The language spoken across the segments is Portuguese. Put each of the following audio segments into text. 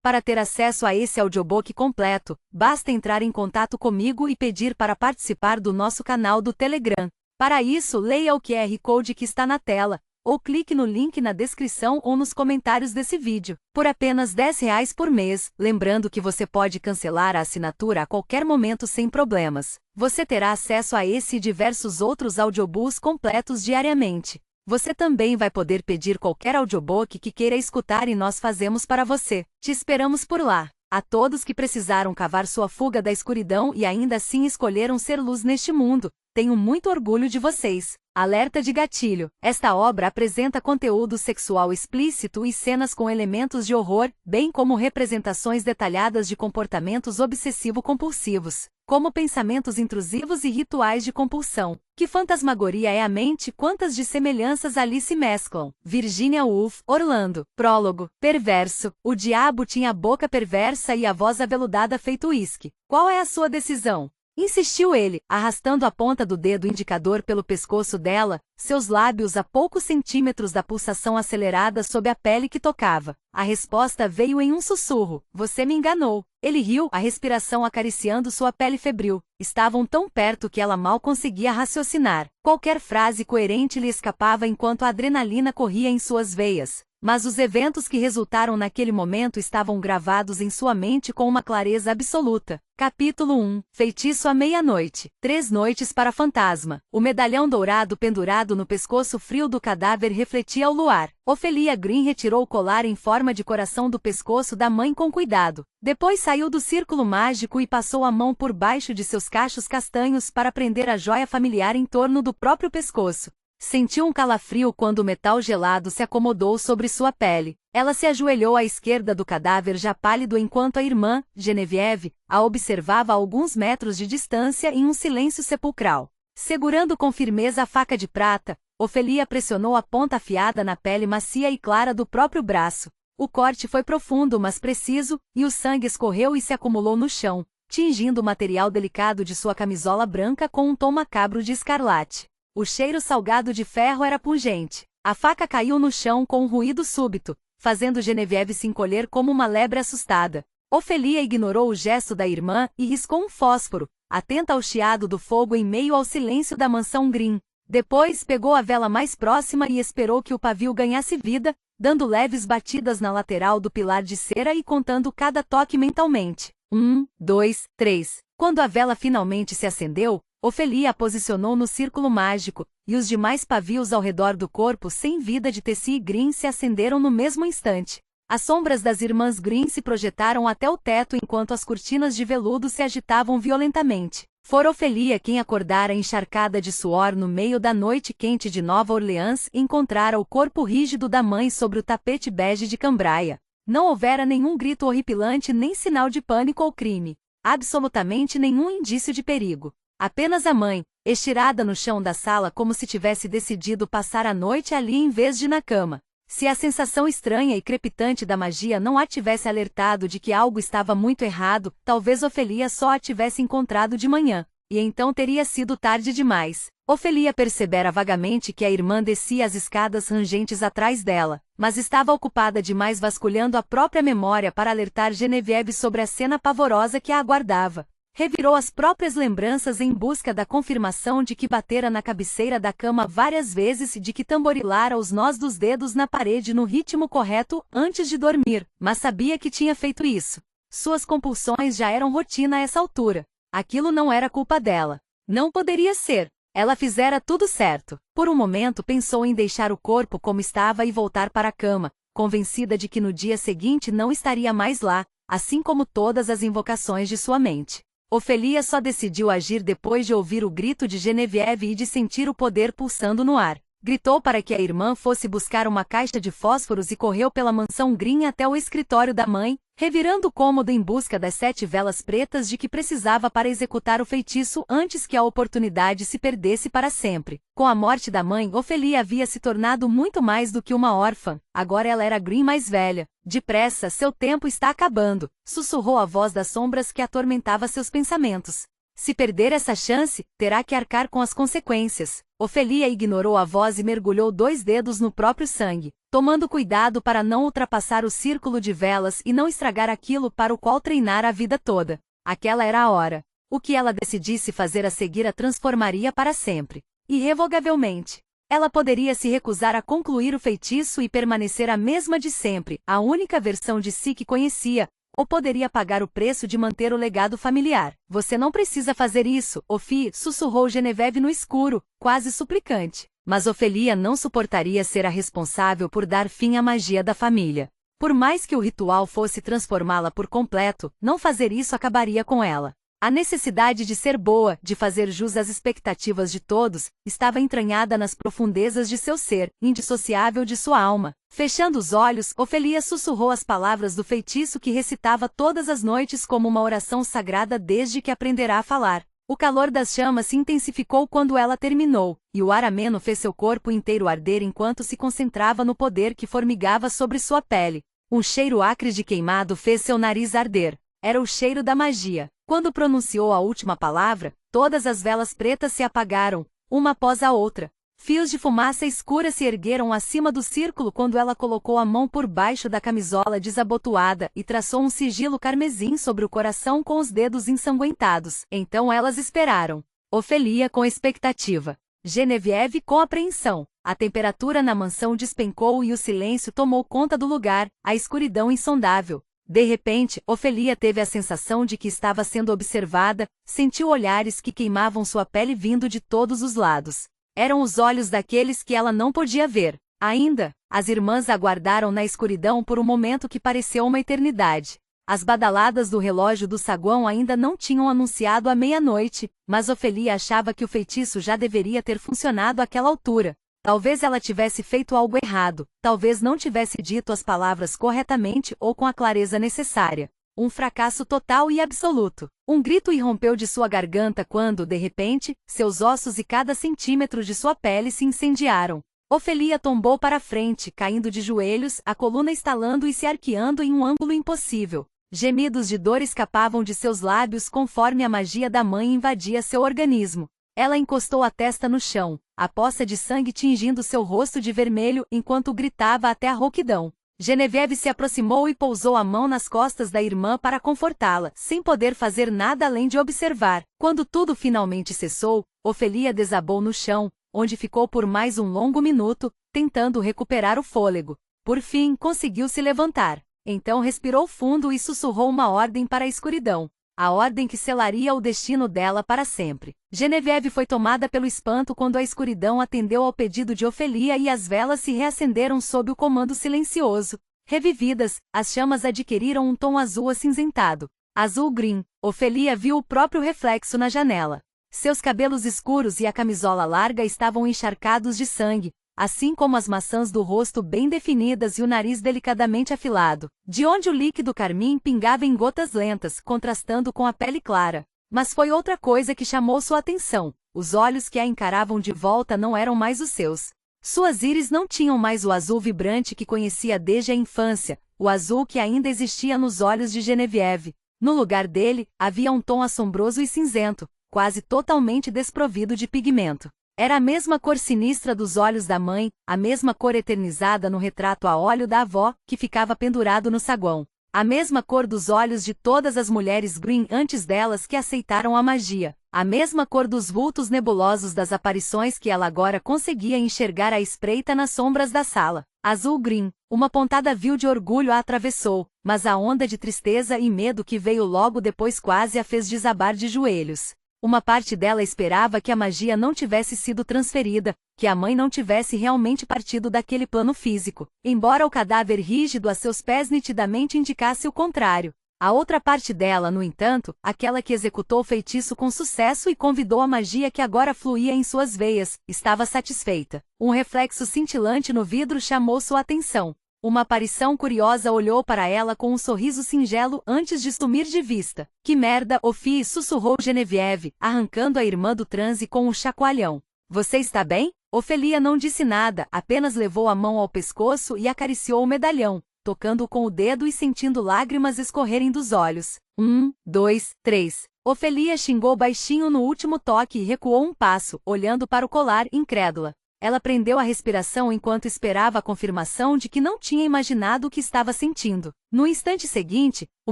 Para ter acesso a esse audiobook completo, basta entrar em contato comigo e pedir para participar do nosso canal do Telegram. Para isso, leia o QR Code que está na tela, ou clique no link na descrição ou nos comentários desse vídeo. Por apenas R$ 10 por mês, lembrando que você pode cancelar a assinatura a qualquer momento sem problemas. Você terá acesso a esse e diversos outros audiobooks completos diariamente. Você também vai poder pedir qualquer audiobook que queira escutar e nós fazemos para você. Te esperamos por lá. A todos que precisaram cavar sua fuga da escuridão e ainda assim escolheram ser luz neste mundo, tenho muito orgulho de vocês. Alerta de gatilho. Esta obra apresenta conteúdo sexual explícito e cenas com elementos de horror, bem como representações detalhadas de comportamentos obsessivo-compulsivos, como pensamentos intrusivos e rituais de compulsão. Que fantasmagoria é a mente? Quantas de semelhanças ali se mesclam? Virginia Woolf, Orlando. Prólogo. Perverso. O diabo tinha a boca perversa e a voz aveludada feito uísque. Qual é a sua decisão? Insistiu ele, arrastando a ponta do dedo indicador pelo pescoço dela, seus lábios a poucos centímetros da pulsação acelerada sob a pele que tocava. A resposta veio em um sussurro: você me enganou. Ele riu, a respiração acariciando sua pele febril. Estavam tão perto que ela mal conseguia raciocinar. Qualquer frase coerente lhe escapava enquanto a adrenalina corria em suas veias. Mas os eventos que resultaram naquele momento estavam gravados em sua mente com uma clareza absoluta. Capítulo 1. Feitiço à meia-noite. 3 noites para fantasma. O medalhão dourado pendurado no pescoço frio do cadáver refletia o luar. Ophelia Green retirou o colar em forma de coração do pescoço da mãe com cuidado. Depois saiu do círculo mágico e passou a mão por baixo de seus cachos castanhos para prender a joia familiar em torno do próprio pescoço. Sentiu um calafrio quando o metal gelado se acomodou sobre sua pele. Ela se ajoelhou à esquerda do cadáver já pálido enquanto a irmã, Genevieve, a observava a alguns metros de distância em um silêncio sepulcral. Segurando com firmeza a faca de prata, Ophelia pressionou a ponta afiada na pele macia e clara do próprio braço. O corte foi profundo mas preciso, e o sangue escorreu e se acumulou no chão, tingindo o material delicado de sua camisola branca com um tom macabro de escarlate. O cheiro salgado de ferro era pungente. A faca caiu no chão com um ruído súbito, fazendo Genevieve se encolher como uma lebre assustada. Ophelia ignorou o gesto da irmã e riscou um fósforo, atenta ao chiado do fogo em meio ao silêncio da mansão Green. Depois pegou a vela mais próxima e esperou que o pavio ganhasse vida, dando leves batidas na lateral do pilar de cera e contando cada toque mentalmente. 1, 2, 3. Quando a vela finalmente se acendeu, Ophelia a posicionou no círculo mágico, e os demais pavios ao redor do corpo sem vida de Tessie Green se acenderam no mesmo instante. As sombras das irmãs Green se projetaram até o teto enquanto as cortinas de veludo se agitavam violentamente. Fora Ophelia quem acordara encharcada de suor no meio da noite quente de Nova Orleans e encontrara o corpo rígido da mãe sobre o tapete bege de cambraia. Não houvera nenhum grito horripilante nem sinal de pânico ou crime. Absolutamente nenhum indício de perigo. Apenas a mãe, estirada no chão da sala como se tivesse decidido passar a noite ali em vez de na cama. Se a sensação estranha e crepitante da magia não a tivesse alertado de que algo estava muito errado, talvez Ophelia só a tivesse encontrado de manhã, e então teria sido tarde demais. Ophelia percebera vagamente que a irmã descia as escadas rangentes atrás dela, mas estava ocupada demais vasculhando a própria memória para alertar Genevieve sobre a cena pavorosa que a aguardava. Revirou as próprias lembranças em busca da confirmação de que batera na cabeceira da cama várias vezes e de que tamborilara os nós dos dedos na parede no ritmo correto antes de dormir, mas sabia que tinha feito isso. Suas compulsões já eram rotina a essa altura. Aquilo não era culpa dela. Não poderia ser. Ela fizera tudo certo. Por um momento pensou em deixar o corpo como estava e voltar para a cama, convencida de que no dia seguinte não estaria mais lá, assim como todas as invocações de sua mente. Ophelia só decidiu agir depois de ouvir o grito de Genevieve e de sentir o poder pulsando no ar. Gritou para que a irmã fosse buscar uma caixa de fósforos e correu pela mansão Green até o escritório da mãe, revirando o cômodo em busca das 7 velas pretas de que precisava para executar o feitiço antes que a oportunidade se perdesse para sempre. Com a morte da mãe, Ophelia havia se tornado muito mais do que uma órfã. Agora ela era Green mais velha. Depressa, seu tempo está acabando, sussurrou a voz das sombras que atormentava seus pensamentos. Se perder essa chance, terá que arcar com as consequências. Ophelia ignorou a voz e mergulhou 2 dedos no próprio sangue. tomando cuidado para não ultrapassar o círculo de velas e não estragar aquilo para o qual treinara a vida toda. Aquela era a hora. O que ela decidisse fazer a seguir a transformaria para sempre. Irrevogavelmente. Ela poderia se recusar a concluir o feitiço e permanecer a mesma de sempre, a única versão de si que conhecia, ou poderia pagar o preço de manter o legado familiar. Você não precisa fazer isso, Ophi, sussurrou Genevieve no escuro, quase suplicante. Mas Ofelia não suportaria ser a responsável por dar fim à magia da família. Por mais que o ritual fosse transformá-la por completo, não fazer isso acabaria com ela. A necessidade de ser boa, de fazer jus às expectativas de todos, estava entranhada nas profundezas de seu ser, indissociável de sua alma. Fechando os olhos, Ofelia sussurrou as palavras do feitiço que recitava todas as noites como uma oração sagrada desde que aprenderá a falar. O calor das chamas se intensificou quando ela terminou, e o ar ameno fez seu corpo inteiro arder enquanto se concentrava no poder que formigava sobre sua pele. Um cheiro acre de queimado fez seu nariz arder. Era o cheiro da magia. Quando pronunciou a última palavra, todas as velas pretas se apagaram, uma após a outra. Fios de fumaça escura se ergueram acima do círculo quando ela colocou a mão por baixo da camisola desabotoada e traçou um sigilo carmesim sobre o coração com os dedos ensanguentados. Então elas esperaram. Ofelia com expectativa. Genevieve com apreensão. A temperatura na mansão despencou e o silêncio tomou conta do lugar, a escuridão insondável. De repente, Ofelia teve a sensação de que estava sendo observada, sentiu olhares que queimavam sua pele vindo de todos os lados. Eram os olhos daqueles que ela não podia ver. Ainda, as irmãs aguardaram na escuridão por um momento que pareceu uma eternidade. As badaladas do relógio do saguão ainda não tinham anunciado a meia-noite, mas Ofelia achava que o feitiço já deveria ter funcionado àquela altura. Talvez ela tivesse feito algo errado, talvez não tivesse dito as palavras corretamente ou com a clareza necessária. Um fracasso total e absoluto. Um grito irrompeu de sua garganta quando, de repente, seus ossos e cada centímetro de sua pele se incendiaram. Ofelia tombou para frente, caindo de joelhos, a coluna estalando e se arqueando em um ângulo impossível. Gemidos de dor escapavam de seus lábios conforme a magia da mãe invadia seu organismo. Ela encostou a testa no chão, a poça de sangue tingindo seu rosto de vermelho enquanto gritava até a rouquidão. Genevieve se aproximou e pousou a mão nas costas da irmã para confortá-la, sem poder fazer nada além de observar. Quando tudo finalmente cessou, Ofelia desabou no chão, onde ficou por mais um longo minuto, tentando recuperar o fôlego. Por fim, conseguiu se levantar. Então respirou fundo e sussurrou uma ordem para a escuridão. A ordem que selaria o destino dela para sempre. Genevieve foi tomada pelo espanto quando a escuridão atendeu ao pedido de Ofelia e as velas se reacenderam sob o comando silencioso. Revividas, as chamas adquiriram um tom azul acinzentado. Azul-green. Ofelia viu o próprio reflexo na janela. Seus cabelos escuros e a camisola larga estavam encharcados de sangue, assim como as maçãs do rosto bem definidas e o nariz delicadamente afilado, de onde o líquido carmim pingava em gotas lentas, contrastando com a pele clara. Mas foi outra coisa que chamou sua atenção. Os olhos que a encaravam de volta não eram mais os seus. Suas íris não tinham mais o azul vibrante que conhecia desde a infância, o azul que ainda existia nos olhos de Genevieve. No lugar dele, havia um tom assombroso e cinzento, quase totalmente desprovido de pigmento. Era a mesma cor sinistra dos olhos da mãe, a mesma cor eternizada no retrato a óleo da avó, que ficava pendurado no saguão. A mesma cor dos olhos de todas as mulheres green antes delas que aceitaram a magia. A mesma cor dos vultos nebulosos das aparições que ela agora conseguia enxergar à espreita nas sombras da sala. Azul-green, uma pontada vil de orgulho a atravessou, mas a onda de tristeza e medo que veio logo depois quase a fez desabar de joelhos. Uma parte dela esperava que a magia não tivesse sido transferida, que a mãe não tivesse realmente partido daquele plano físico, embora o cadáver rígido a seus pés nitidamente indicasse o contrário. A outra parte dela, no entanto, aquela que executou o feitiço com sucesso e convidou a magia que agora fluía em suas veias, estava satisfeita. Um reflexo cintilante no vidro chamou sua atenção. Uma aparição curiosa olhou para ela com um sorriso singelo antes de sumir de vista. Que merda, Ophi, sussurrou Genevieve, arrancando a irmã do transe com um chacoalhão. Você está bem? Ofelia não disse nada, apenas levou a mão ao pescoço e acariciou o medalhão, tocando-o com o dedo e sentindo lágrimas escorrerem dos olhos. 1, 2, 3. Ofelia xingou baixinho no último toque e recuou um passo, olhando para o colar, incrédula. Ela prendeu a respiração enquanto esperava a confirmação de que não tinha imaginado o que estava sentindo. No instante seguinte, o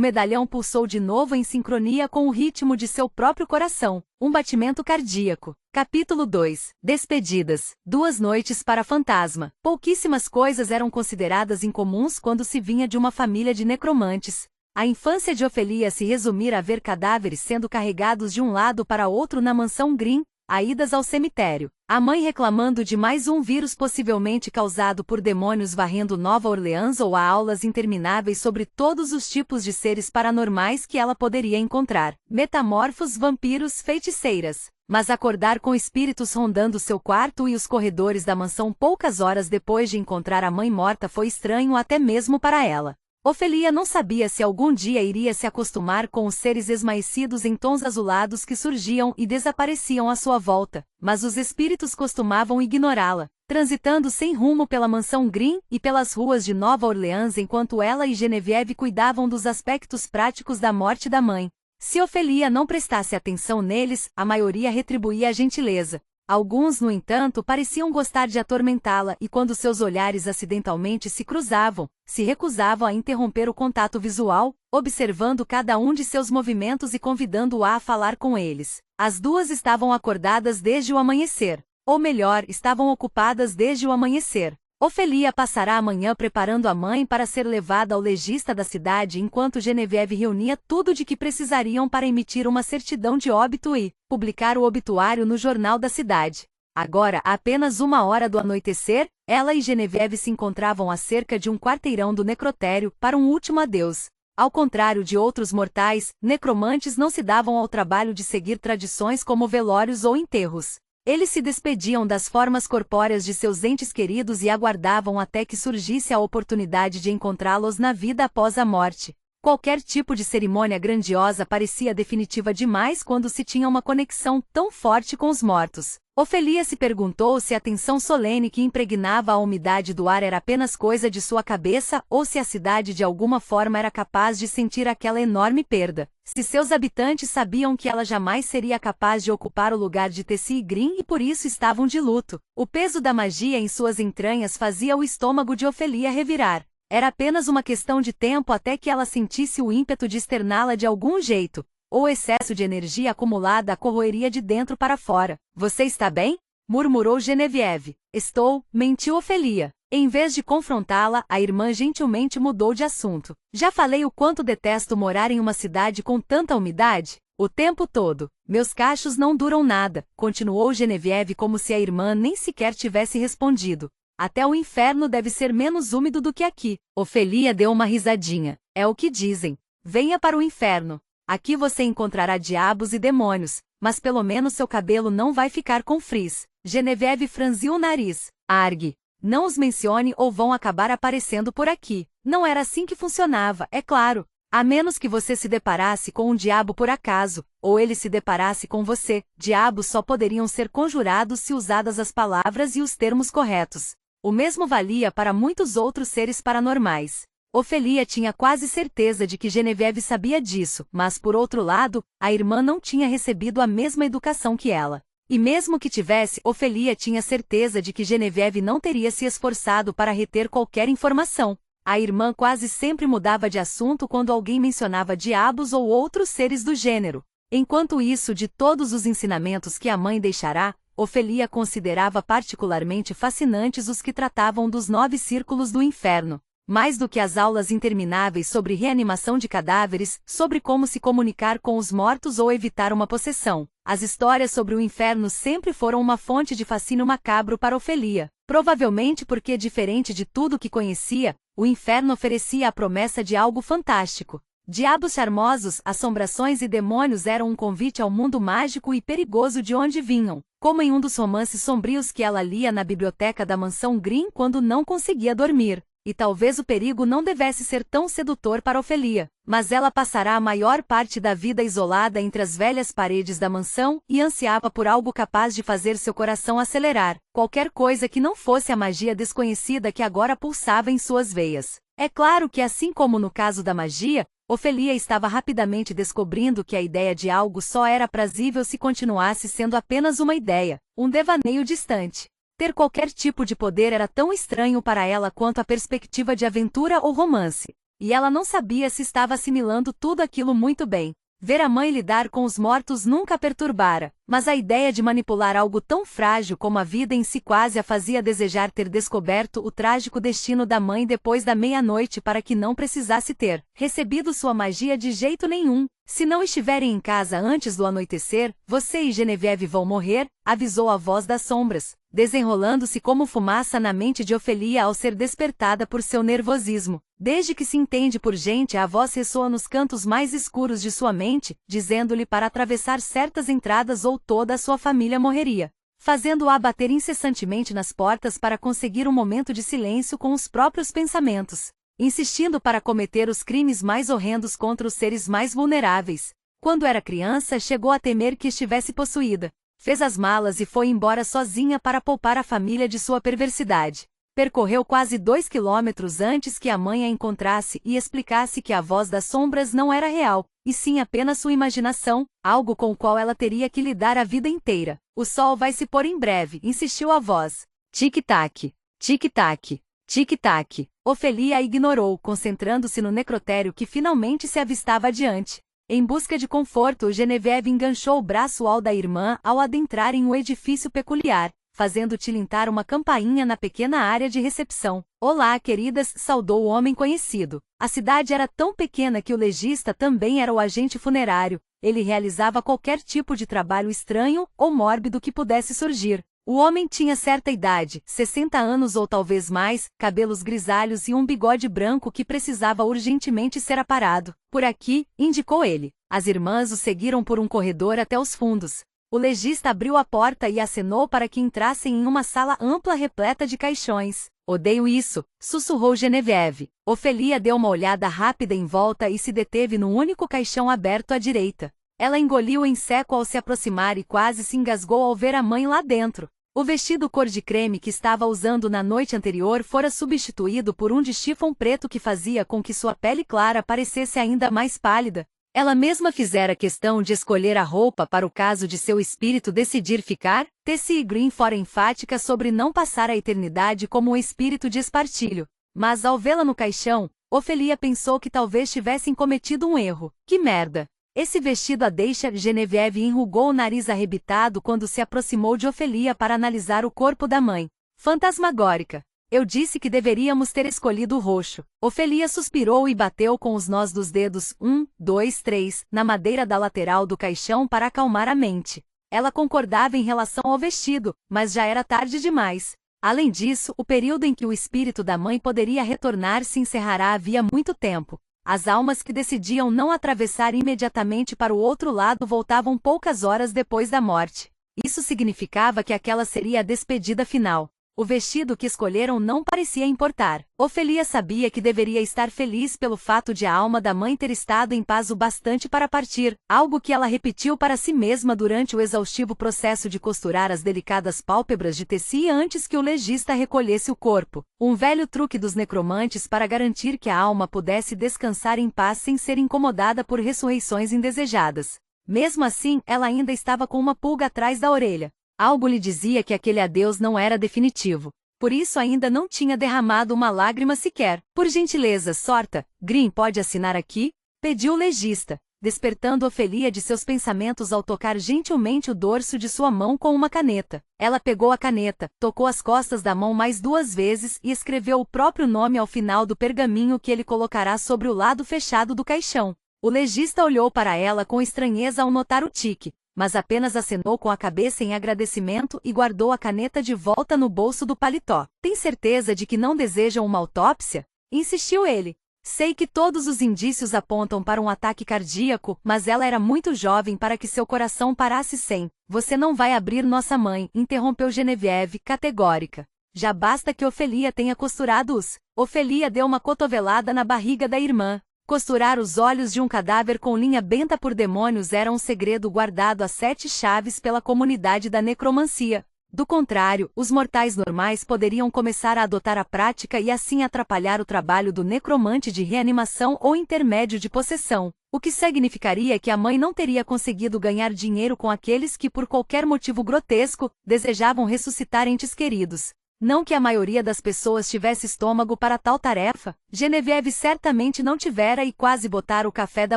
medalhão pulsou de novo em sincronia com o ritmo de seu próprio coração, um batimento cardíaco. Capítulo 2. Despedidas. 2 noites para fantasma. Pouquíssimas coisas eram consideradas incomuns quando se vinha de uma família de necromantes. A infância de Ofelia se resumira a ver cadáveres sendo carregados de um lado para outro na mansão Green, a idas ao cemitério. A mãe reclamando de mais um vírus possivelmente causado por demônios varrendo Nova Orleans ou a aulas intermináveis sobre todos os tipos de seres paranormais que ela poderia encontrar. Metamorfos, vampiros, feiticeiras. Mas acordar com espíritos rondando seu quarto e os corredores da mansão poucas horas depois de encontrar a mãe morta foi estranho até mesmo para ela. Ofelia não sabia se algum dia iria se acostumar com os seres esmaecidos em tons azulados que surgiam e desapareciam à sua volta, mas os espíritos costumavam ignorá-la, transitando sem rumo pela mansão Green e pelas ruas de Nova Orleans enquanto ela e Genevieve cuidavam dos aspectos práticos da morte da mãe. Se Ofelia não prestasse atenção neles, a maioria retribuía a gentileza. Alguns, no entanto, pareciam gostar de atormentá-la e quando seus olhares acidentalmente se cruzavam, se recusavam a interromper o contato visual, observando cada um de seus movimentos e convidando-a a falar com eles. As duas estavam acordadas desde o amanhecer. Ou melhor, estavam ocupadas desde o amanhecer. Ofelia passará a manhã preparando a mãe para ser levada ao legista da cidade enquanto Genevieve reunia tudo de que precisariam para emitir uma certidão de óbito e publicar o obituário no jornal da cidade. Agora, a apenas 1 hora do anoitecer, ela e Genevieve se encontravam a cerca de um quarteirão do necrotério para um último adeus. Ao contrário de outros mortais, necromantes não se davam ao trabalho de seguir tradições como velórios ou enterros. Eles se despediam das formas corpóreas de seus entes queridos e aguardavam até que surgisse a oportunidade de encontrá-los na vida após a morte. Qualquer tipo de cerimônia grandiosa parecia definitiva demais quando se tinha uma conexão tão forte com os mortos. Ofelia se perguntou se a tensão solene que impregnava a umidade do ar era apenas coisa de sua cabeça ou se a cidade de alguma forma era capaz de sentir aquela enorme perda. Se seus habitantes sabiam que ela jamais seria capaz de ocupar o lugar de Tessie Green e por isso estavam de luto. O peso da magia em suas entranhas fazia o estômago de Ofelia revirar. Era apenas uma questão de tempo até que ela sentisse o ímpeto de externá-la de algum jeito. Ou o excesso de energia acumulada a corroeria de dentro para fora. Você está bem? Murmurou Genevieve. Estou, mentiu Ofelia. Em vez de confrontá-la, a irmã gentilmente mudou de assunto. Já falei o quanto detesto morar em uma cidade com tanta umidade? O tempo todo. Meus cachos não duram nada, continuou Genevieve como se a irmã nem sequer tivesse respondido. Até o inferno deve ser menos úmido do que aqui. Ofelia deu uma risadinha. É o que dizem. Venha para o inferno. Aqui você encontrará diabos e demônios, mas pelo menos seu cabelo não vai ficar com frizz. Genevieve franziu o nariz. Argue. Não os mencione ou vão acabar aparecendo por aqui. Não era assim que funcionava, é claro. A menos que você se deparasse com um diabo por acaso, ou ele se deparasse com você, diabos só poderiam ser conjurados se usadas as palavras e os termos corretos. O mesmo valia para muitos outros seres paranormais. Ofelia tinha quase certeza de que Genevieve sabia disso, mas por outro lado, a irmã não tinha recebido a mesma educação que ela. E mesmo que tivesse, Ofelia tinha certeza de que Genevieve não teria se esforçado para reter qualquer informação. A irmã quase sempre mudava de assunto quando alguém mencionava diabos ou outros seres do gênero. Enquanto isso, de todos os ensinamentos que a mãe deixará, Ofelia considerava particularmente fascinantes os que tratavam dos 9 círculos do inferno. Mais do que as aulas intermináveis sobre reanimação de cadáveres, sobre como se comunicar com os mortos ou evitar uma possessão. As histórias sobre o inferno sempre foram uma fonte de fascínio macabro para Ofelia. Provavelmente porque, diferente de tudo que conhecia, o inferno oferecia a promessa de algo fantástico. Diabos charmosos, assombrações e demônios eram um convite ao mundo mágico e perigoso de onde vinham, como em um dos romances sombrios que ela lia na biblioteca da mansão Green quando não conseguia dormir. E talvez o perigo não devesse ser tão sedutor para Ofelia, mas ela passará a maior parte da vida isolada entre as velhas paredes da mansão e ansiava por algo capaz de fazer seu coração acelerar, qualquer coisa que não fosse a magia desconhecida que agora pulsava em suas veias. É claro que, assim como no caso da magia, Ofelia estava rapidamente descobrindo que a ideia de algo só era prazível se continuasse sendo apenas uma ideia, um devaneio distante. Ter qualquer tipo de poder era tão estranho para ela quanto a perspectiva de aventura ou romance. E ela não sabia se estava assimilando tudo aquilo muito bem. Ver a mãe lidar com os mortos nunca a perturbara, mas a ideia de manipular algo tão frágil como a vida em si quase a fazia desejar ter descoberto o trágico destino da mãe depois da meia-noite para que não precisasse ter recebido sua magia de jeito nenhum. Se não estiverem em casa antes do anoitecer, você e Genevieve vão morrer, avisou a voz das sombras, desenrolando-se como fumaça na mente de Ofelia ao ser despertada por seu nervosismo. Desde que se entende por gente, a voz ressoa nos cantos mais escuros de sua mente, dizendo-lhe para atravessar certas entradas ou toda a sua família morreria, fazendo-a bater incessantemente nas portas para conseguir um momento de silêncio com os próprios pensamentos, insistindo para cometer os crimes mais horrendos contra os seres mais vulneráveis. Quando era criança, chegou a temer que estivesse possuída. Fez as malas e foi embora sozinha para poupar a família de sua perversidade. Percorreu quase 2 quilômetros antes que a mãe a encontrasse e explicasse que a voz das sombras não era real, e sim apenas sua imaginação, algo com o qual ela teria que lidar a vida inteira. O sol vai se pôr em breve, insistiu a voz. Tic-tac, tic-tac, tic-tac. Ofelia a ignorou, concentrando-se no necrotério que finalmente se avistava adiante. Em busca de conforto, Genevieve enganchou o braço da irmã ao adentrar em um edifício peculiar, fazendo tilintar uma campainha na pequena área de recepção. Olá, queridas, saudou o homem conhecido. A cidade era tão pequena que o legista também era o agente funerário. Ele realizava qualquer tipo de trabalho estranho ou mórbido que pudesse surgir. O homem tinha certa idade, 60 anos ou talvez mais, cabelos grisalhos e um bigode branco que precisava urgentemente ser aparado. Por aqui, indicou ele. As irmãs o seguiram por um corredor até os fundos. O legista abriu a porta e acenou para que entrassem em uma sala ampla repleta de caixões. Odeio isso, sussurrou Genevieve. Ofelia deu uma olhada rápida em volta e se deteve no único caixão aberto à direita. Ela engoliu em seco ao se aproximar e quase se engasgou ao ver a mãe lá dentro. O vestido cor de creme que estava usando na noite anterior fora substituído por um de chifão preto que fazia com que sua pele clara parecesse ainda mais pálida. Ela mesma fizera questão de escolher a roupa para o caso de seu espírito decidir ficar. Tessie Green fora enfática sobre não passar a eternidade como um espírito de espartilho. Mas ao vê-la no caixão, Ofelia pensou que talvez tivessem cometido um erro. Que merda! Esse vestido a deixa. Genevieve enrugou o nariz arrebitado quando se aproximou de Ofelia para analisar o corpo da mãe. Fantasmagórica. Eu disse que deveríamos ter escolhido o roxo. Ofelia suspirou e bateu com os nós dos dedos 1, 2, 3 na madeira da lateral do caixão para acalmar a mente. Ela concordava em relação ao vestido, mas já era tarde demais. Além disso, o período em que o espírito da mãe poderia retornar se encerrará havia muito tempo. As almas que decidiam não atravessar imediatamente para o outro lado voltavam poucas horas depois da morte. Isso significava que aquela seria a despedida final. O vestido que escolheram não parecia importar. Ofelia sabia que deveria estar feliz pelo fato de a alma da mãe ter estado em paz o bastante para partir, algo que ela repetiu para si mesma durante o exaustivo processo de costurar as delicadas pálpebras de Tessie antes que o legista recolhesse o corpo. Um velho truque dos necromantes para garantir que a alma pudesse descansar em paz sem ser incomodada por ressurreições indesejadas. Mesmo assim, ela ainda estava com uma pulga atrás da orelha. Algo lhe dizia que aquele adeus não era definitivo. Por isso ainda não tinha derramado uma lágrima sequer. Por gentileza, Sorta, Green pode assinar aqui? Pediu o legista, despertando Ofelia de seus pensamentos ao tocar gentilmente o dorso de sua mão com uma caneta. Ela pegou a caneta, tocou as costas da mão mais 2 vezes e escreveu o próprio nome ao final do pergaminho que ele colocará sobre o lado fechado do caixão. O legista olhou para ela com estranheza ao notar o tique, mas apenas acenou com a cabeça em agradecimento e guardou a caneta de volta no bolso do paletó. Tem certeza de que não desejam uma autópsia? Insistiu ele. Sei que todos os indícios apontam para um ataque cardíaco, mas ela era muito jovem para que seu coração parasse sem. Você não vai abrir nossa mãe, interrompeu Genevieve, categórica. Já basta que Ofelia tenha costurado os. Ofelia deu uma cotovelada na barriga da irmã. Costurar os olhos de um cadáver com linha benta por demônios era um segredo guardado a 7 chaves pela comunidade da necromancia. Do contrário, os mortais normais poderiam começar a adotar a prática e assim atrapalhar o trabalho do necromante de reanimação ou intermédio de possessão, o que significaria que a mãe não teria conseguido ganhar dinheiro com aqueles que, por qualquer motivo grotesco, desejavam ressuscitar entes queridos. Não que a maioria das pessoas tivesse estômago para tal tarefa, Genevieve certamente não tivera e quase botara o café da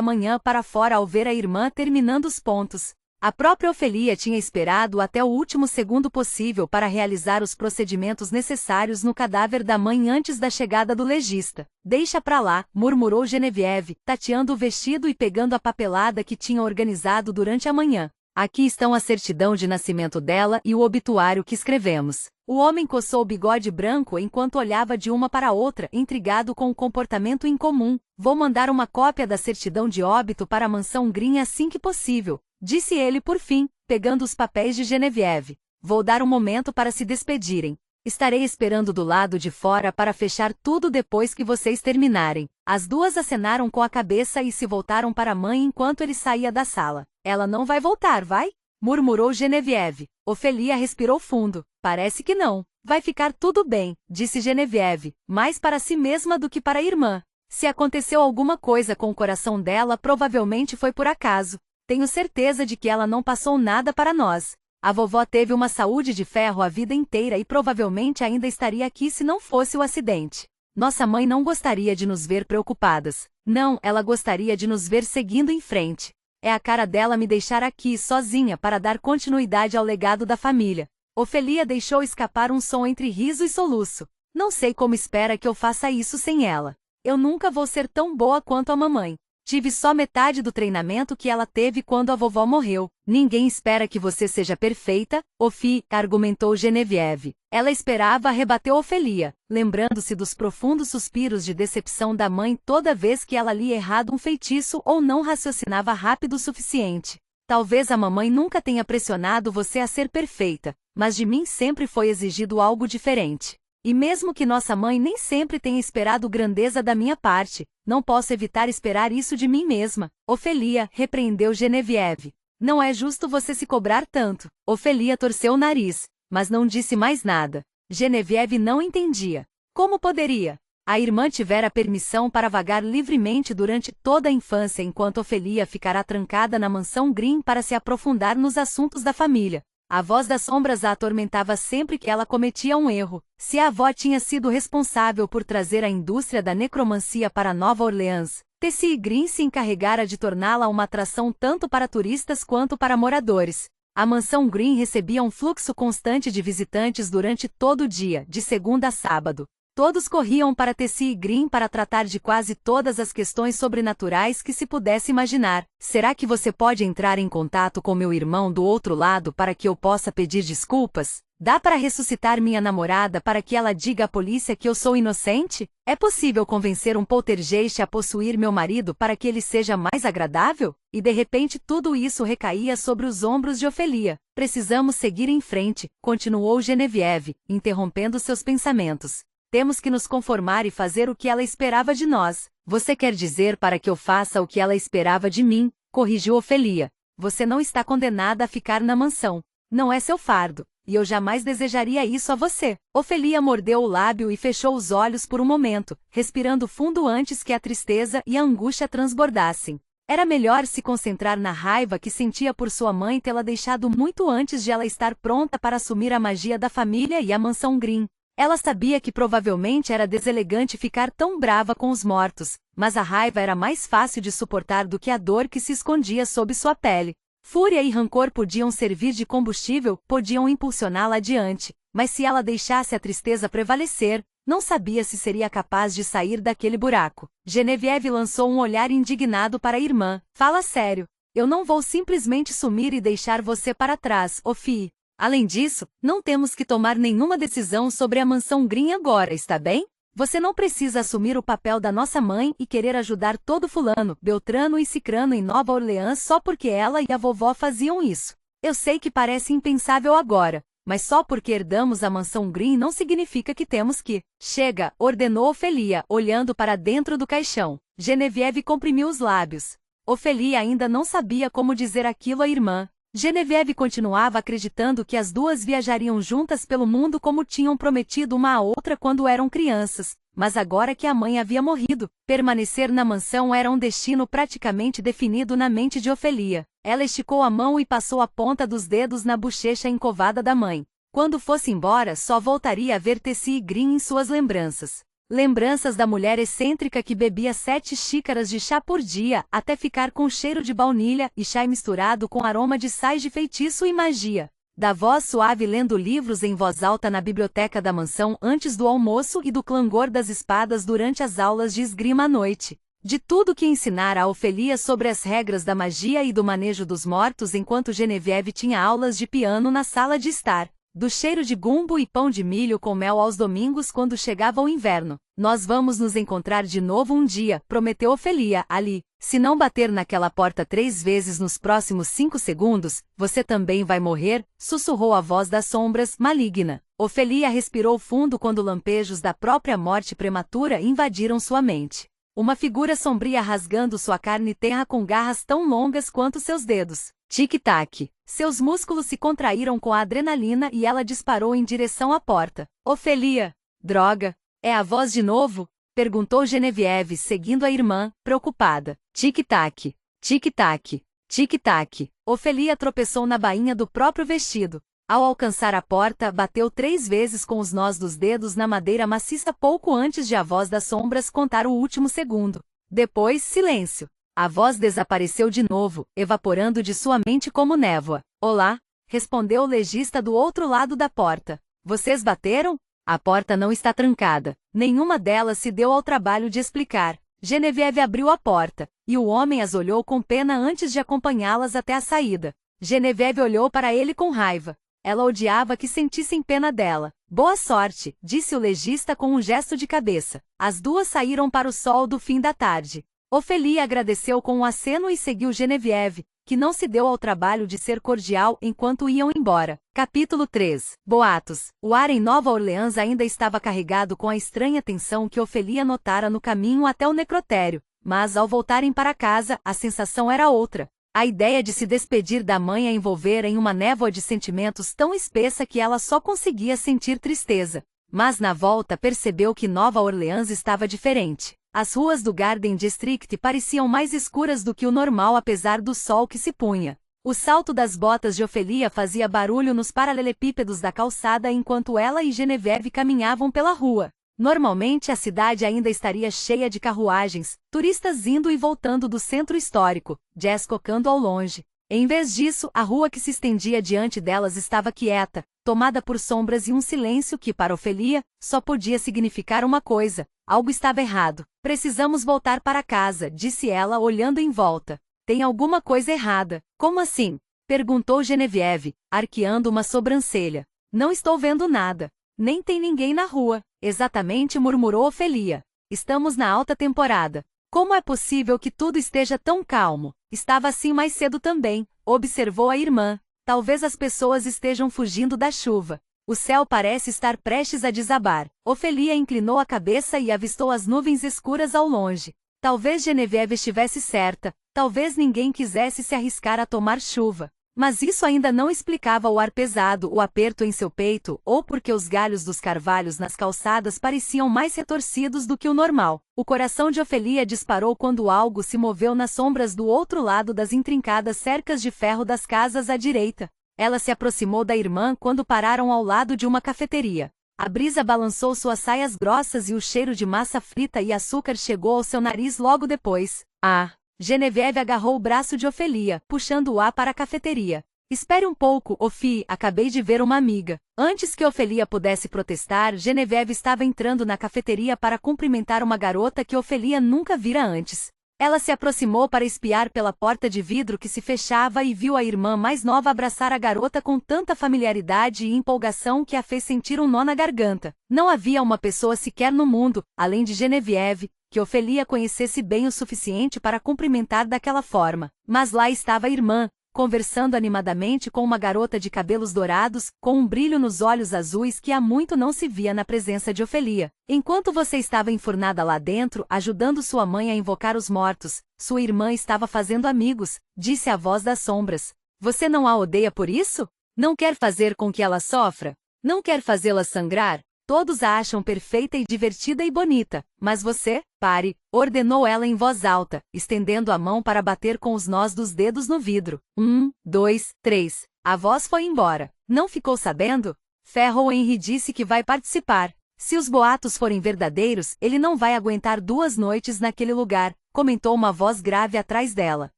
manhã para fora ao ver a irmã terminando os pontos. A própria Ofelia tinha esperado até o último segundo possível para realizar os procedimentos necessários no cadáver da mãe antes da chegada do legista. Deixa pra lá, murmurou Genevieve, tateando o vestido e pegando a papelada que tinha organizado durante a manhã. Aqui estão a certidão de nascimento dela e o obituário que escrevemos. O homem coçou o bigode branco enquanto olhava de uma para outra, intrigado com o comportamento incomum. Vou mandar uma cópia da certidão de óbito para a mansão Green assim que possível, disse ele por fim, pegando os papéis de Genevieve. Vou dar um momento para se despedirem. Estarei esperando do lado de fora para fechar tudo depois que vocês terminarem. As duas acenaram com a cabeça e se voltaram para a mãe enquanto ele saía da sala. Ela não vai voltar, vai? Murmurou Genevieve. Ofelia respirou fundo. Parece que não. Vai ficar tudo bem, disse Genevieve, mais para si mesma do que para a irmã. Se aconteceu alguma coisa com o coração dela, provavelmente foi por acaso. Tenho certeza de que ela não passou nada para nós. A vovó teve uma saúde de ferro a vida inteira e provavelmente ainda estaria aqui se não fosse o acidente. Nossa mãe não gostaria de nos ver preocupadas. Não, ela gostaria de nos ver seguindo em frente. É a cara dela me deixar aqui sozinha para dar continuidade ao legado da família. Ofelia deixou escapar um som entre riso e soluço. Não sei como espera que eu faça isso sem ela. Eu nunca vou ser tão boa quanto a mamãe. Tive só metade do treinamento que ela teve quando a vovó morreu. Ninguém espera que você seja perfeita, Ofi, argumentou Genevieve. Ela esperava, rebateu Ofelia, lembrando-se dos profundos suspiros de decepção da mãe toda vez que ela lia errado um feitiço ou não raciocinava rápido o suficiente. Talvez a mamãe nunca tenha pressionado você a ser perfeita, mas de mim sempre foi exigido algo diferente. E mesmo que nossa mãe nem sempre tenha esperado grandeza da minha parte, não posso evitar esperar isso de mim mesma. Ofelia, repreendeu Genevieve. Não é justo você se cobrar tanto. Ofelia torceu o nariz, mas não disse mais nada. Genevieve não entendia. Como poderia? A irmã tivera permissão para vagar livremente durante toda a infância enquanto Ofelia ficará trancada na mansão Green para se aprofundar nos assuntos da família. A voz das sombras a atormentava sempre que ela cometia um erro. Se a avó tinha sido responsável por trazer a indústria da necromancia para Nova Orleans, Tessie Green se encarregara de torná-la uma atração tanto para turistas quanto para moradores. A mansão Green recebia um fluxo constante de visitantes durante todo o dia, de segunda a sábado. Todos corriam para Tessie Green para tratar de quase todas as questões sobrenaturais que se pudesse imaginar. Será que você pode entrar em contato com meu irmão do outro lado para que eu possa pedir desculpas? Dá para ressuscitar minha namorada para que ela diga à polícia que eu sou inocente? É possível convencer um poltergeist a possuir meu marido para que ele seja mais agradável? E de repente tudo isso recaía sobre os ombros de Ofelia. Precisamos seguir em frente, continuou Genevieve, interrompendo seus pensamentos. Temos que nos conformar e fazer o que ela esperava de nós. Você quer dizer para que eu faça o que ela esperava de mim? Corrigiu Ofelia. Você não está condenada a ficar na mansão. Não é seu fardo, e eu jamais desejaria isso a você. Ofelia mordeu o lábio e fechou os olhos por um momento, respirando fundo antes que a tristeza e a angústia transbordassem. Era melhor se concentrar na raiva que sentia por sua mãe tê-la deixado muito antes de ela estar pronta para assumir a magia da família e a mansão Green. Ela sabia que provavelmente era deselegante ficar tão brava com os mortos, mas a raiva era mais fácil de suportar do que a dor que se escondia sob sua pele. Fúria e rancor podiam servir de combustível, podiam impulsioná-la adiante, mas se ela deixasse a tristeza prevalecer, não sabia se seria capaz de sair daquele buraco. Genevieve lançou um olhar indignado para a irmã. Fala sério. Eu não vou simplesmente sumir e deixar você para trás, Ofi. Além disso, não temos que tomar nenhuma decisão sobre a mansão Green agora, está bem? Você não precisa assumir o papel da nossa mãe e querer ajudar todo fulano, Beltrano e Cicrano em Nova Orleans só porque ela e a vovó faziam isso. Eu sei que parece impensável agora, mas só porque herdamos a mansão Green não significa que temos que. Chega, ordenou Ofelia, olhando para dentro do caixão. Genevieve comprimiu os lábios. Ofelia ainda não sabia como dizer aquilo à irmã. Genevieve continuava acreditando que as duas viajariam juntas pelo mundo como tinham prometido uma à outra quando eram crianças, mas agora que a mãe havia morrido, permanecer na mansão era um destino praticamente definido na mente de Ofelia. Ela esticou a mão e passou a ponta dos dedos na bochecha encovada da mãe. Quando fosse embora, só voltaria a ver Tessie e Green em suas lembranças. Lembranças da mulher excêntrica que bebia 7 xícaras de chá por dia até ficar com cheiro de baunilha e chá misturado com aroma de sais de feitiço e magia. Da voz suave lendo livros em voz alta na biblioteca da mansão antes do almoço e do clangor das espadas durante as aulas de esgrima à noite. De tudo que ensinara a Ofelia sobre as regras da magia e do manejo dos mortos enquanto Genevieve tinha aulas de piano na sala de estar. Do cheiro de gumbo e pão de milho com mel aos domingos quando chegava o inverno. Nós vamos nos encontrar de novo um dia, prometeu Ofelia, ali. Se não bater naquela porta 3 vezes nos próximos 5 segundos, você também vai morrer, sussurrou a voz das sombras, maligna. Ofelia respirou fundo quando lampejos da própria morte prematura invadiram sua mente. Uma figura sombria rasgando sua carne tenra com garras tão longas quanto seus dedos. Tic-tac. Seus músculos se contraíram com a adrenalina e ela disparou em direção à porta. Ofelia! Droga! É a voz de novo? Perguntou Genevieve, seguindo a irmã, preocupada. Tic-tac. Tic-tac. Tic-tac. Ofelia tropeçou na bainha do próprio vestido. Ao alcançar a porta, bateu 3 vezes com os nós dos dedos na madeira maciça pouco antes de a voz das sombras contar o último segundo. Depois, silêncio. A voz desapareceu de novo, evaporando de sua mente como névoa. Olá, respondeu o legista do outro lado da porta. Vocês bateram? A porta não está trancada. Nenhuma delas se deu ao trabalho de explicar. Genevieve abriu a porta, e o homem as olhou com pena antes de acompanhá-las até a saída. Genevieve olhou para ele com raiva. Ela odiava que sentissem pena dela. Boa sorte, disse o legista com um gesto de cabeça. As duas saíram para o sol do fim da tarde. Ofelia agradeceu com um aceno e seguiu Genevieve, que não se deu ao trabalho de ser cordial enquanto iam embora. Capítulo 3. Boatos. O ar em Nova Orleans ainda estava carregado com a estranha tensão que Ofelia notara no caminho até o necrotério, mas ao voltarem para casa, a sensação era outra. A ideia de se despedir da mãe a envolvera em uma névoa de sentimentos tão espessa que ela só conseguia sentir tristeza. Mas na volta percebeu que Nova Orleans estava diferente. As ruas do Garden District pareciam mais escuras do que o normal apesar do sol que se punha. O salto das botas de Ofelia fazia barulho nos paralelepípedos da calçada enquanto ela e Genevieve caminhavam pela rua. Normalmente a cidade ainda estaria cheia de carruagens, turistas indo e voltando do centro histórico, jazz tocando ao longe. Em vez disso, a rua que se estendia diante delas estava quieta, tomada por sombras e um silêncio que, para Ofelia, só podia significar uma coisa: algo estava errado. Precisamos voltar para casa, disse ela olhando em volta. Tem alguma coisa errada. Como assim? Perguntou Genevieve, arqueando uma sobrancelha. Não estou vendo nada. Nem tem ninguém na rua. Exatamente, murmurou Ofelia. Estamos na alta temporada. Como é possível que tudo esteja tão calmo? Estava assim mais cedo também, observou a irmã. Talvez as pessoas estejam fugindo da chuva. O céu parece estar prestes a desabar. Ofelia inclinou a cabeça e avistou as nuvens escuras ao longe. Talvez Genevieve estivesse certa, talvez ninguém quisesse se arriscar a tomar chuva. Mas isso ainda não explicava o ar pesado, o aperto em seu peito, ou porque os galhos dos carvalhos nas calçadas pareciam mais retorcidos do que o normal. O coração de Ofelia disparou quando algo se moveu nas sombras do outro lado das intrincadas cercas de ferro das casas à direita. Ela se aproximou da irmã quando pararam ao lado de uma cafeteria. A brisa balançou suas saias grossas e o cheiro de massa frita e açúcar chegou ao seu nariz logo depois. Ah! Genevieve agarrou o braço de Ofelia, puxando-a para a cafeteria. Espere um pouco, Ofi, acabei de ver uma amiga. Antes que Ofelia pudesse protestar, Genevieve estava entrando na cafeteria para cumprimentar uma garota que Ofelia nunca vira antes. Ela se aproximou para espiar pela porta de vidro que se fechava e viu a irmã mais nova abraçar a garota com tanta familiaridade e empolgação que a fez sentir um nó na garganta. Não havia uma pessoa sequer no mundo, além de Genevieve, que Ofelia conhecesse bem o suficiente para cumprimentar daquela forma. Mas lá estava a irmã, conversando animadamente com uma garota de cabelos dourados, com um brilho nos olhos azuis que há muito não se via na presença de Ofelia. Enquanto você estava enfurnada lá dentro, ajudando sua mãe a invocar os mortos, sua irmã estava fazendo amigos, disse a voz das sombras. Você não a odeia por isso? Não quer fazer com que ela sofra? Não quer fazê-la sangrar? Todos a acham perfeita e divertida e bonita, mas você, pare, ordenou ela em voz alta, estendendo a mão para bater com os nós dos dedos no vidro. 1, 2, 3. A voz foi embora. Não ficou sabendo? Ferro Henry disse que vai participar. Se os boatos forem verdadeiros, ele não vai aguentar 2 noites naquele lugar, comentou uma voz grave atrás dela.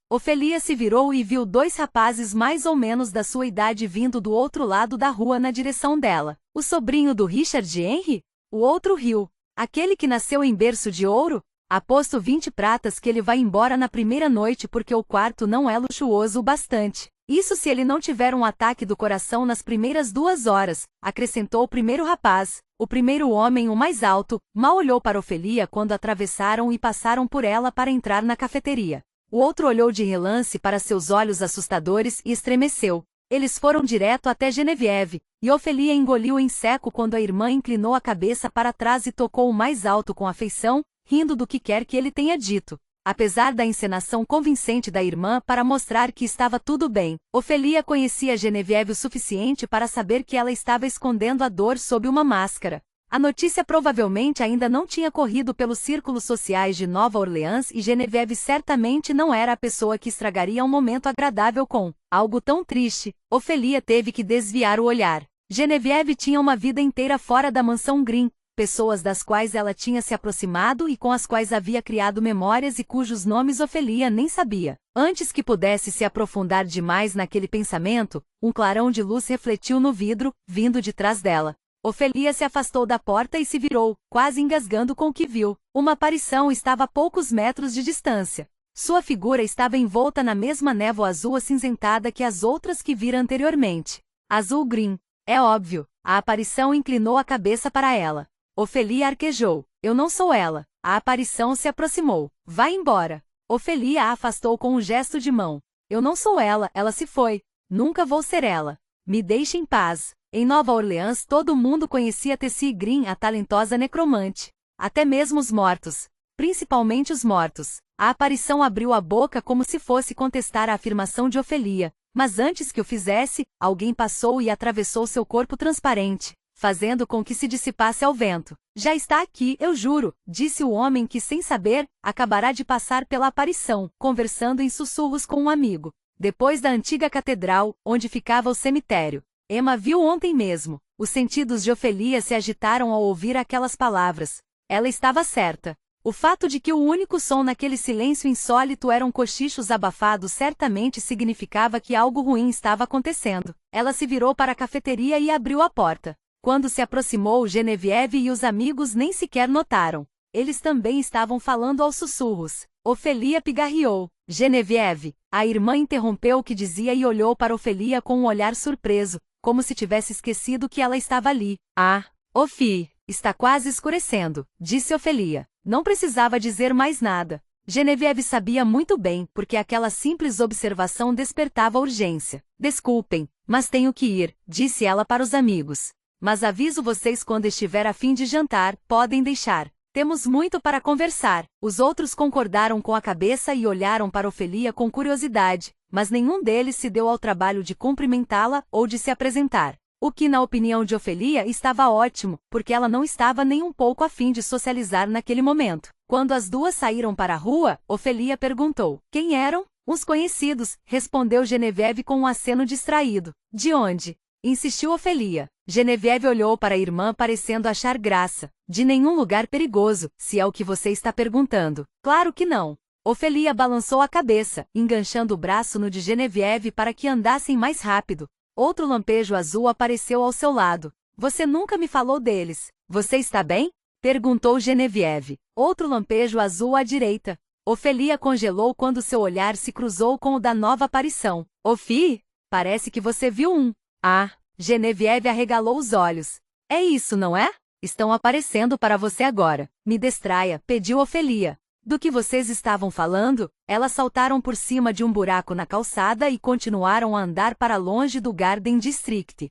Ofelia se virou e viu 2 rapazes mais ou menos da sua idade vindo do outro lado da rua na direção dela. O sobrinho do Richard Henry? O outro riu. Aquele que nasceu em berço de ouro? Aposto 20 pratas que ele vai embora na primeira noite porque o quarto não é luxuoso o bastante. Isso se ele não tiver um ataque do coração nas primeiras 2 horas, acrescentou o primeiro rapaz. O primeiro homem, o mais alto, mal olhou para Ofelia quando atravessaram e passaram por ela para entrar na cafeteria. O outro olhou de relance para seus olhos assustadores e estremeceu. Eles foram direto até Genevieve, e Ofelia engoliu em seco quando a irmã inclinou a cabeça para trás e tocou o mais alto com afeição, rindo do que quer que ele tenha dito. Apesar da encenação convincente da irmã para mostrar que estava tudo bem, Ofelia conhecia Genevieve o suficiente para saber que ela estava escondendo a dor sob uma máscara. A notícia provavelmente ainda não tinha corrido pelos círculos sociais de Nova Orleans e Genevieve certamente não era a pessoa que estragaria um momento agradável com algo tão triste. Ofelia teve que desviar o olhar. Genevieve tinha uma vida inteira fora da mansão Green, pessoas das quais ela tinha se aproximado e com as quais havia criado memórias e cujos nomes Ofelia nem sabia. Antes que pudesse se aprofundar demais naquele pensamento, um clarão de luz refletiu no vidro, vindo de trás dela. Ofelia se afastou da porta e se virou, quase engasgando com o que viu. Uma aparição estava a poucos metros de distância. Sua figura estava envolta na mesma névoa azul acinzentada que as outras que vira anteriormente. Azul Green. É óbvio. A aparição inclinou a cabeça para ela. Ofelia arquejou. Eu não sou ela. A aparição se aproximou. Vá embora. Ofelia a afastou com um gesto de mão. Eu não sou ela, ela se foi. Nunca vou ser ela. Me deixe em paz. Em Nova Orleans todo mundo conhecia Tessie Green, a talentosa necromante. Até mesmo os mortos. Principalmente os mortos. A aparição abriu a boca como se fosse contestar a afirmação de Ofelia, mas antes que o fizesse, alguém passou e atravessou seu corpo transparente, fazendo com que se dissipasse ao vento. Já está aqui, eu juro, disse o homem que, sem saber, acabará de passar pela aparição, conversando em sussurros com um amigo. Depois da antiga catedral, onde ficava o cemitério. Emma viu ontem mesmo. Os sentidos de Ofelia se agitaram ao ouvir aquelas palavras. Ela estava certa. O fato de que o único som naquele silêncio insólito eram cochichos abafados certamente significava que algo ruim estava acontecendo. Ela se virou para a cafeteria e abriu a porta. Quando se aproximou, Genevieve e os amigos nem sequer notaram. Eles também estavam falando aos sussurros. Ofelia pigarreou. Genevieve. A irmã interrompeu o que dizia e olhou para Ofelia com um olhar surpreso, como se tivesse esquecido que ela estava ali. Ah, Ofi, está quase escurecendo, disse Ofelia. Não precisava dizer mais nada. Genevieve sabia muito bem, porque aquela simples observação despertava urgência. Desculpem, mas tenho que ir, disse ela para os amigos. Mas aviso vocês quando estiver a fim de jantar, podem deixar. Temos muito para conversar. Os outros concordaram com a cabeça e olharam para Ofelia com curiosidade, mas nenhum deles se deu ao trabalho de cumprimentá-la ou de se apresentar. O que, na opinião de Ofelia, estava ótimo, porque ela não estava nem um pouco a fim de socializar naquele momento. Quando as duas saíram para a rua, Ofelia perguntou: quem eram? Uns conhecidos, respondeu Genevieve com um aceno distraído. De onde? Insistiu Ofelia. Genevieve olhou para a irmã parecendo achar graça. De nenhum lugar perigoso, se é o que você está perguntando. Claro que não. Ofelia balançou a cabeça, enganchando o braço no de Genevieve para que andassem mais rápido. Outro lampejo azul apareceu ao seu lado. Você nunca me falou deles. Você está bem? Perguntou Genevieve. Outro lampejo azul à direita. Ofelia congelou quando seu olhar se cruzou com o da nova aparição. Ofi, parece que você viu um. Ah, Genevieve arregalou os olhos. É isso, não é? Estão aparecendo para você agora. Me distraia, pediu Ofelia. Do que vocês estavam falando? Elas saltaram por cima de um buraco na calçada e continuaram a andar para longe do Garden District.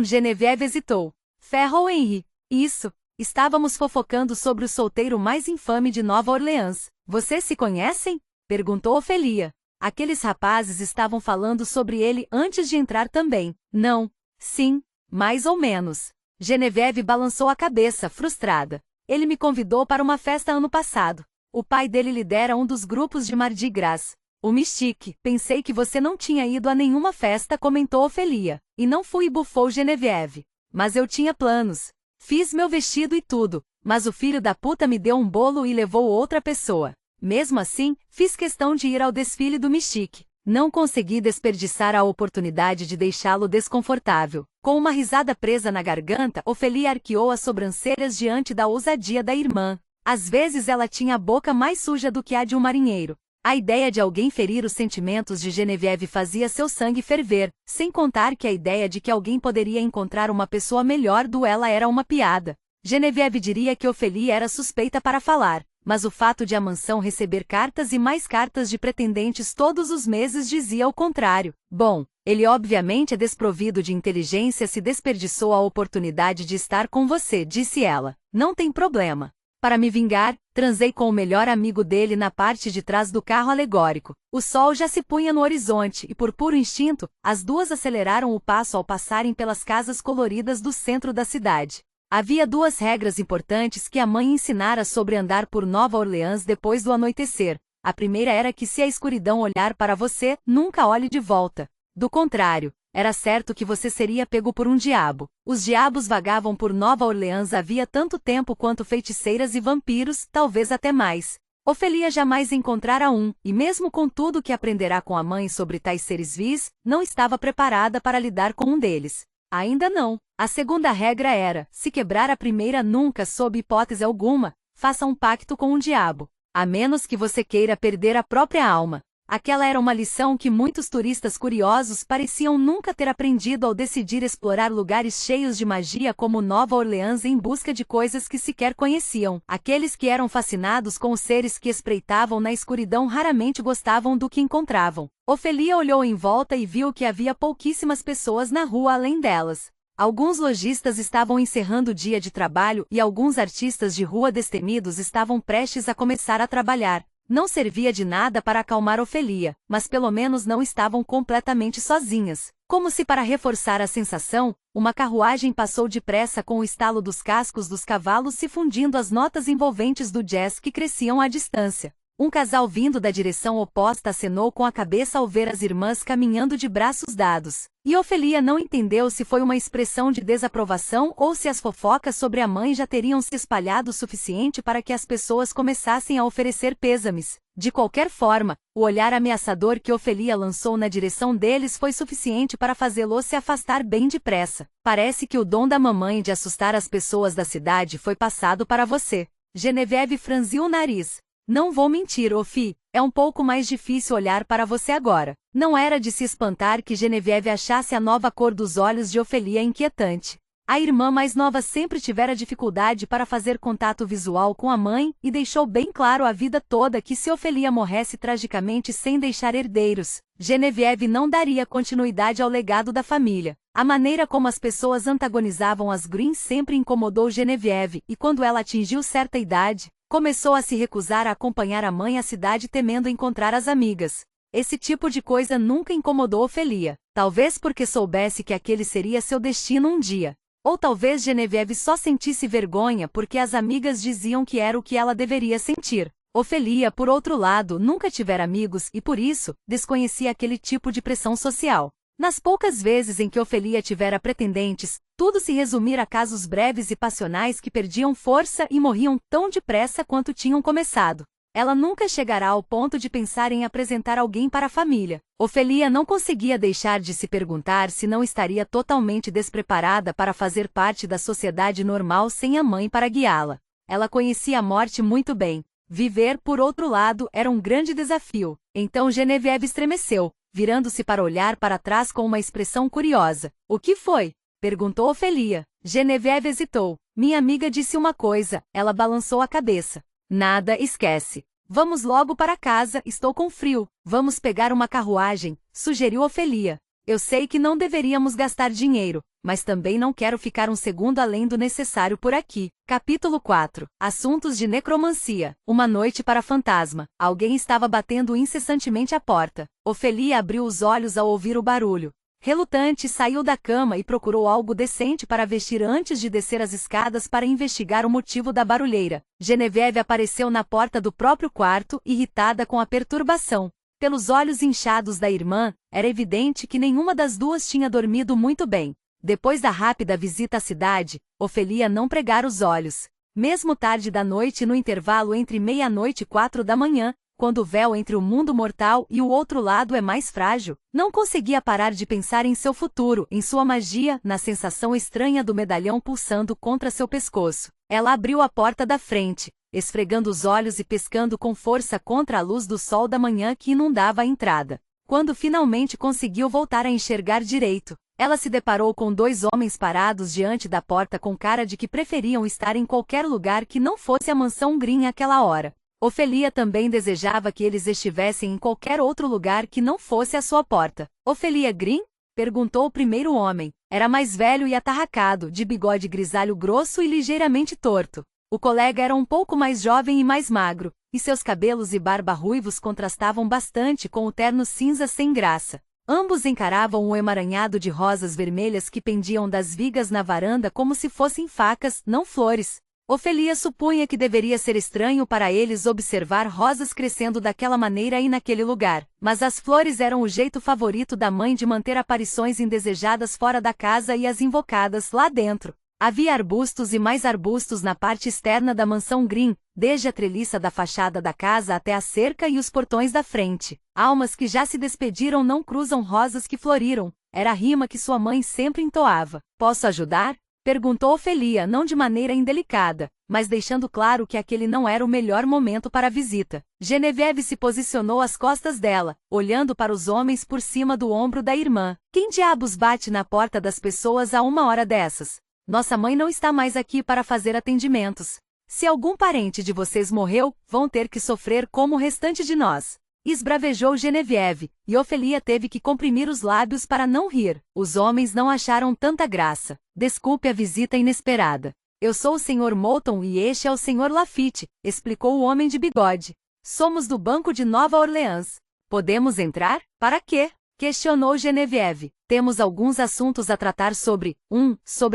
Genevieve hesitou. Ferro Henry. Isso. Estávamos fofocando sobre o solteiro mais infame de Nova Orleans. Vocês se conhecem? Perguntou Ofelia. Aqueles rapazes estavam falando sobre ele antes de entrar também. Não. Sim. Mais ou menos. Genevieve balançou a cabeça, frustrada. Ele me convidou para uma festa ano passado. O pai dele lidera um dos grupos de Mardi Gras. O Mystique. Pensei que você não tinha ido a nenhuma festa, comentou Ofelia. E não fui, bufou Genevieve. Mas eu tinha planos. Fiz meu vestido e tudo, mas o filho da puta me deu um bolo e levou outra pessoa. Mesmo assim, fiz questão de ir ao desfile do Mystique. Não consegui desperdiçar a oportunidade de deixá-lo desconfortável. Com uma risada presa na garganta, Ofelia arqueou as sobrancelhas diante da ousadia da irmã. Às vezes ela tinha a boca mais suja do que a de um marinheiro. A ideia de alguém ferir os sentimentos de Genevieve fazia seu sangue ferver, sem contar que a ideia de que alguém poderia encontrar uma pessoa melhor do ela era uma piada. Genevieve diria que Ofelia era suspeita para falar, mas o fato de a mansão receber cartas e mais cartas de pretendentes todos os meses dizia o contrário. Bom, ele obviamente é desprovido de inteligência se desperdiçou a oportunidade de estar com você, disse ela. Não tem problema. Para me vingar, transei com o melhor amigo dele na parte de trás do carro alegórico. O sol já se punha no horizonte e, por puro instinto, as duas aceleraram o passo ao passarem pelas casas coloridas do centro da cidade. Havia duas regras importantes que a mãe ensinara sobre andar por Nova Orleans depois do anoitecer. A primeira era que se a escuridão olhar para você, nunca olhe de volta. Do contrário, era certo que você seria pego por um diabo. Os diabos vagavam por Nova Orleans havia tanto tempo quanto feiticeiras e vampiros, talvez até mais. Ofelia jamais encontrara um, e mesmo com tudo que aprenderá com a mãe sobre tais seres vis, não estava preparada para lidar com um deles. Ainda não. A segunda regra era, se quebrar a primeira nunca, sob hipótese alguma, faça um pacto com um diabo. A menos que você queira perder a própria alma. Aquela era uma lição que muitos turistas curiosos pareciam nunca ter aprendido ao decidir explorar lugares cheios de magia como Nova Orleans em busca de coisas que sequer conheciam. Aqueles que eram fascinados com os seres que espreitavam na escuridão raramente gostavam do que encontravam. Ofelia olhou em volta e viu que havia pouquíssimas pessoas na rua além delas. Alguns lojistas estavam encerrando o dia de trabalho e alguns artistas de rua destemidos estavam prestes a começar a trabalhar. Não servia de nada para acalmar Ofelia, mas pelo menos não estavam completamente sozinhas. Como se para reforçar a sensação, uma carruagem passou depressa com o estalo dos cascos dos cavalos se fundindo às notas envolventes do jazz que cresciam à distância. Um casal vindo da direção oposta acenou com a cabeça ao ver as irmãs caminhando de braços dados. E Ofelia não entendeu se foi uma expressão de desaprovação ou se as fofocas sobre a mãe já teriam se espalhado o suficiente para que as pessoas começassem a oferecer pêsames. De qualquer forma, o olhar ameaçador que Ofelia lançou na direção deles foi suficiente para fazê-lo se afastar bem depressa. Parece que o dom da mamãe de assustar as pessoas da cidade foi passado para você. Genevieve franziu o nariz. Não vou mentir, Ofi, é um pouco mais difícil olhar para você agora. Não era de se espantar que Genevieve achasse a nova cor dos olhos de Ofelia inquietante. A irmã mais nova sempre tivera dificuldade para fazer contato visual com a mãe e deixou bem claro a vida toda que se Ofelia morresse tragicamente sem deixar herdeiros, Genevieve não daria continuidade ao legado da família. A maneira como as pessoas antagonizavam as Greens sempre incomodou Genevieve e quando ela atingiu certa idade, começou a se recusar a acompanhar a mãe à cidade temendo encontrar as amigas. Esse tipo de coisa nunca incomodou Ofelia, talvez porque soubesse que aquele seria seu destino um dia. Ou talvez Genevieve só sentisse vergonha porque as amigas diziam que era o que ela deveria sentir. Ofelia, por outro lado, nunca tivera amigos e, por isso, desconhecia aquele tipo de pressão social. Nas poucas vezes em que Ofelia tivera pretendentes, tudo se resumira a casos breves e passionais que perdiam força e morriam tão depressa quanto tinham começado. Ela nunca chegará ao ponto de pensar em apresentar alguém para a família. Ofelia não conseguia deixar de se perguntar se não estaria totalmente despreparada para fazer parte da sociedade normal sem a mãe para guiá-la. Ela conhecia a morte muito bem. Viver, por outro lado, era um grande desafio. Então Genevieve estremeceu, virando-se para olhar para trás com uma expressão curiosa. O que foi? Perguntou Ofelia. Genevieve hesitou. Minha amiga disse uma coisa. Ela balançou a cabeça. Nada, esquece. Vamos logo para casa, estou com frio. Vamos pegar uma carruagem, sugeriu Ofelia. Eu sei que não deveríamos gastar dinheiro, mas também não quero ficar um segundo além do necessário por aqui. Capítulo 4. Assuntos de necromancia. Uma noite para fantasma. Alguém estava batendo incessantemente à porta. Ofelia abriu os olhos ao ouvir o barulho. Relutante, saiu da cama e procurou algo decente para vestir antes de descer as escadas para investigar o motivo da barulheira. Genevieve apareceu na porta do próprio quarto, irritada com a perturbação. Pelos olhos inchados da irmã, era evidente que nenhuma das duas tinha dormido muito bem. Depois da rápida visita à cidade, Ofelia não pregara os olhos. Mesmo tarde da noite, no intervalo entre meia-noite e 4 da manhã, quando o véu entre o mundo mortal e o outro lado é mais frágil, não conseguia parar de pensar em seu futuro, em sua magia, na sensação estranha do medalhão pulsando contra seu pescoço. Ela abriu a porta da frente, esfregando os olhos e pescando com força contra a luz do sol da manhã que inundava a entrada. Quando finalmente conseguiu voltar a enxergar direito, ela se deparou com dois homens parados diante da porta com cara de que preferiam estar em qualquer lugar que não fosse a mansão Green àquela hora. Ofelia também desejava que eles estivessem em qualquer outro lugar que não fosse a sua porta. Ofelia Green? Perguntou o primeiro homem. Era mais velho e atarracado, de bigode grisalho grosso e ligeiramente torto. O colega era um pouco mais jovem e mais magro, e seus cabelos e barba ruivos contrastavam bastante com o terno cinza sem graça. Ambos encaravam um emaranhado de rosas vermelhas que pendiam das vigas na varanda como se fossem facas, não flores. Ofelia supunha que deveria ser estranho para eles observar rosas crescendo daquela maneira e naquele lugar, mas as flores eram o jeito favorito da mãe de manter aparições indesejadas fora da casa e as invocadas lá dentro. Havia arbustos e mais arbustos na parte externa da mansão Green, desde a treliça da fachada da casa até a cerca e os portões da frente. Almas que já se despediram não cruzam rosas que floriram, era a rima que sua mãe sempre entoava. Posso ajudar? Perguntou Ofelia, não de maneira indelicada, mas deixando claro que aquele não era o melhor momento para a visita. Genevieve se posicionou às costas dela, olhando para os homens por cima do ombro da irmã. Quem diabos bate na porta das pessoas a uma hora dessas? Nossa mãe não está mais aqui para fazer atendimentos. Se algum parente de vocês morreu, vão ter que sofrer como o restante de nós. Esbravejou Genevieve, e Ofelia teve que comprimir os lábios para não rir. Os homens não acharam tanta graça. Desculpe a visita inesperada. Eu sou o Sr. Moulton e este é o Sr. Lafitte, explicou o homem de bigode. Somos do Banco de Nova Orleans. Podemos entrar? Para quê? Questionou Genevieve. Temos alguns assuntos a tratar sobre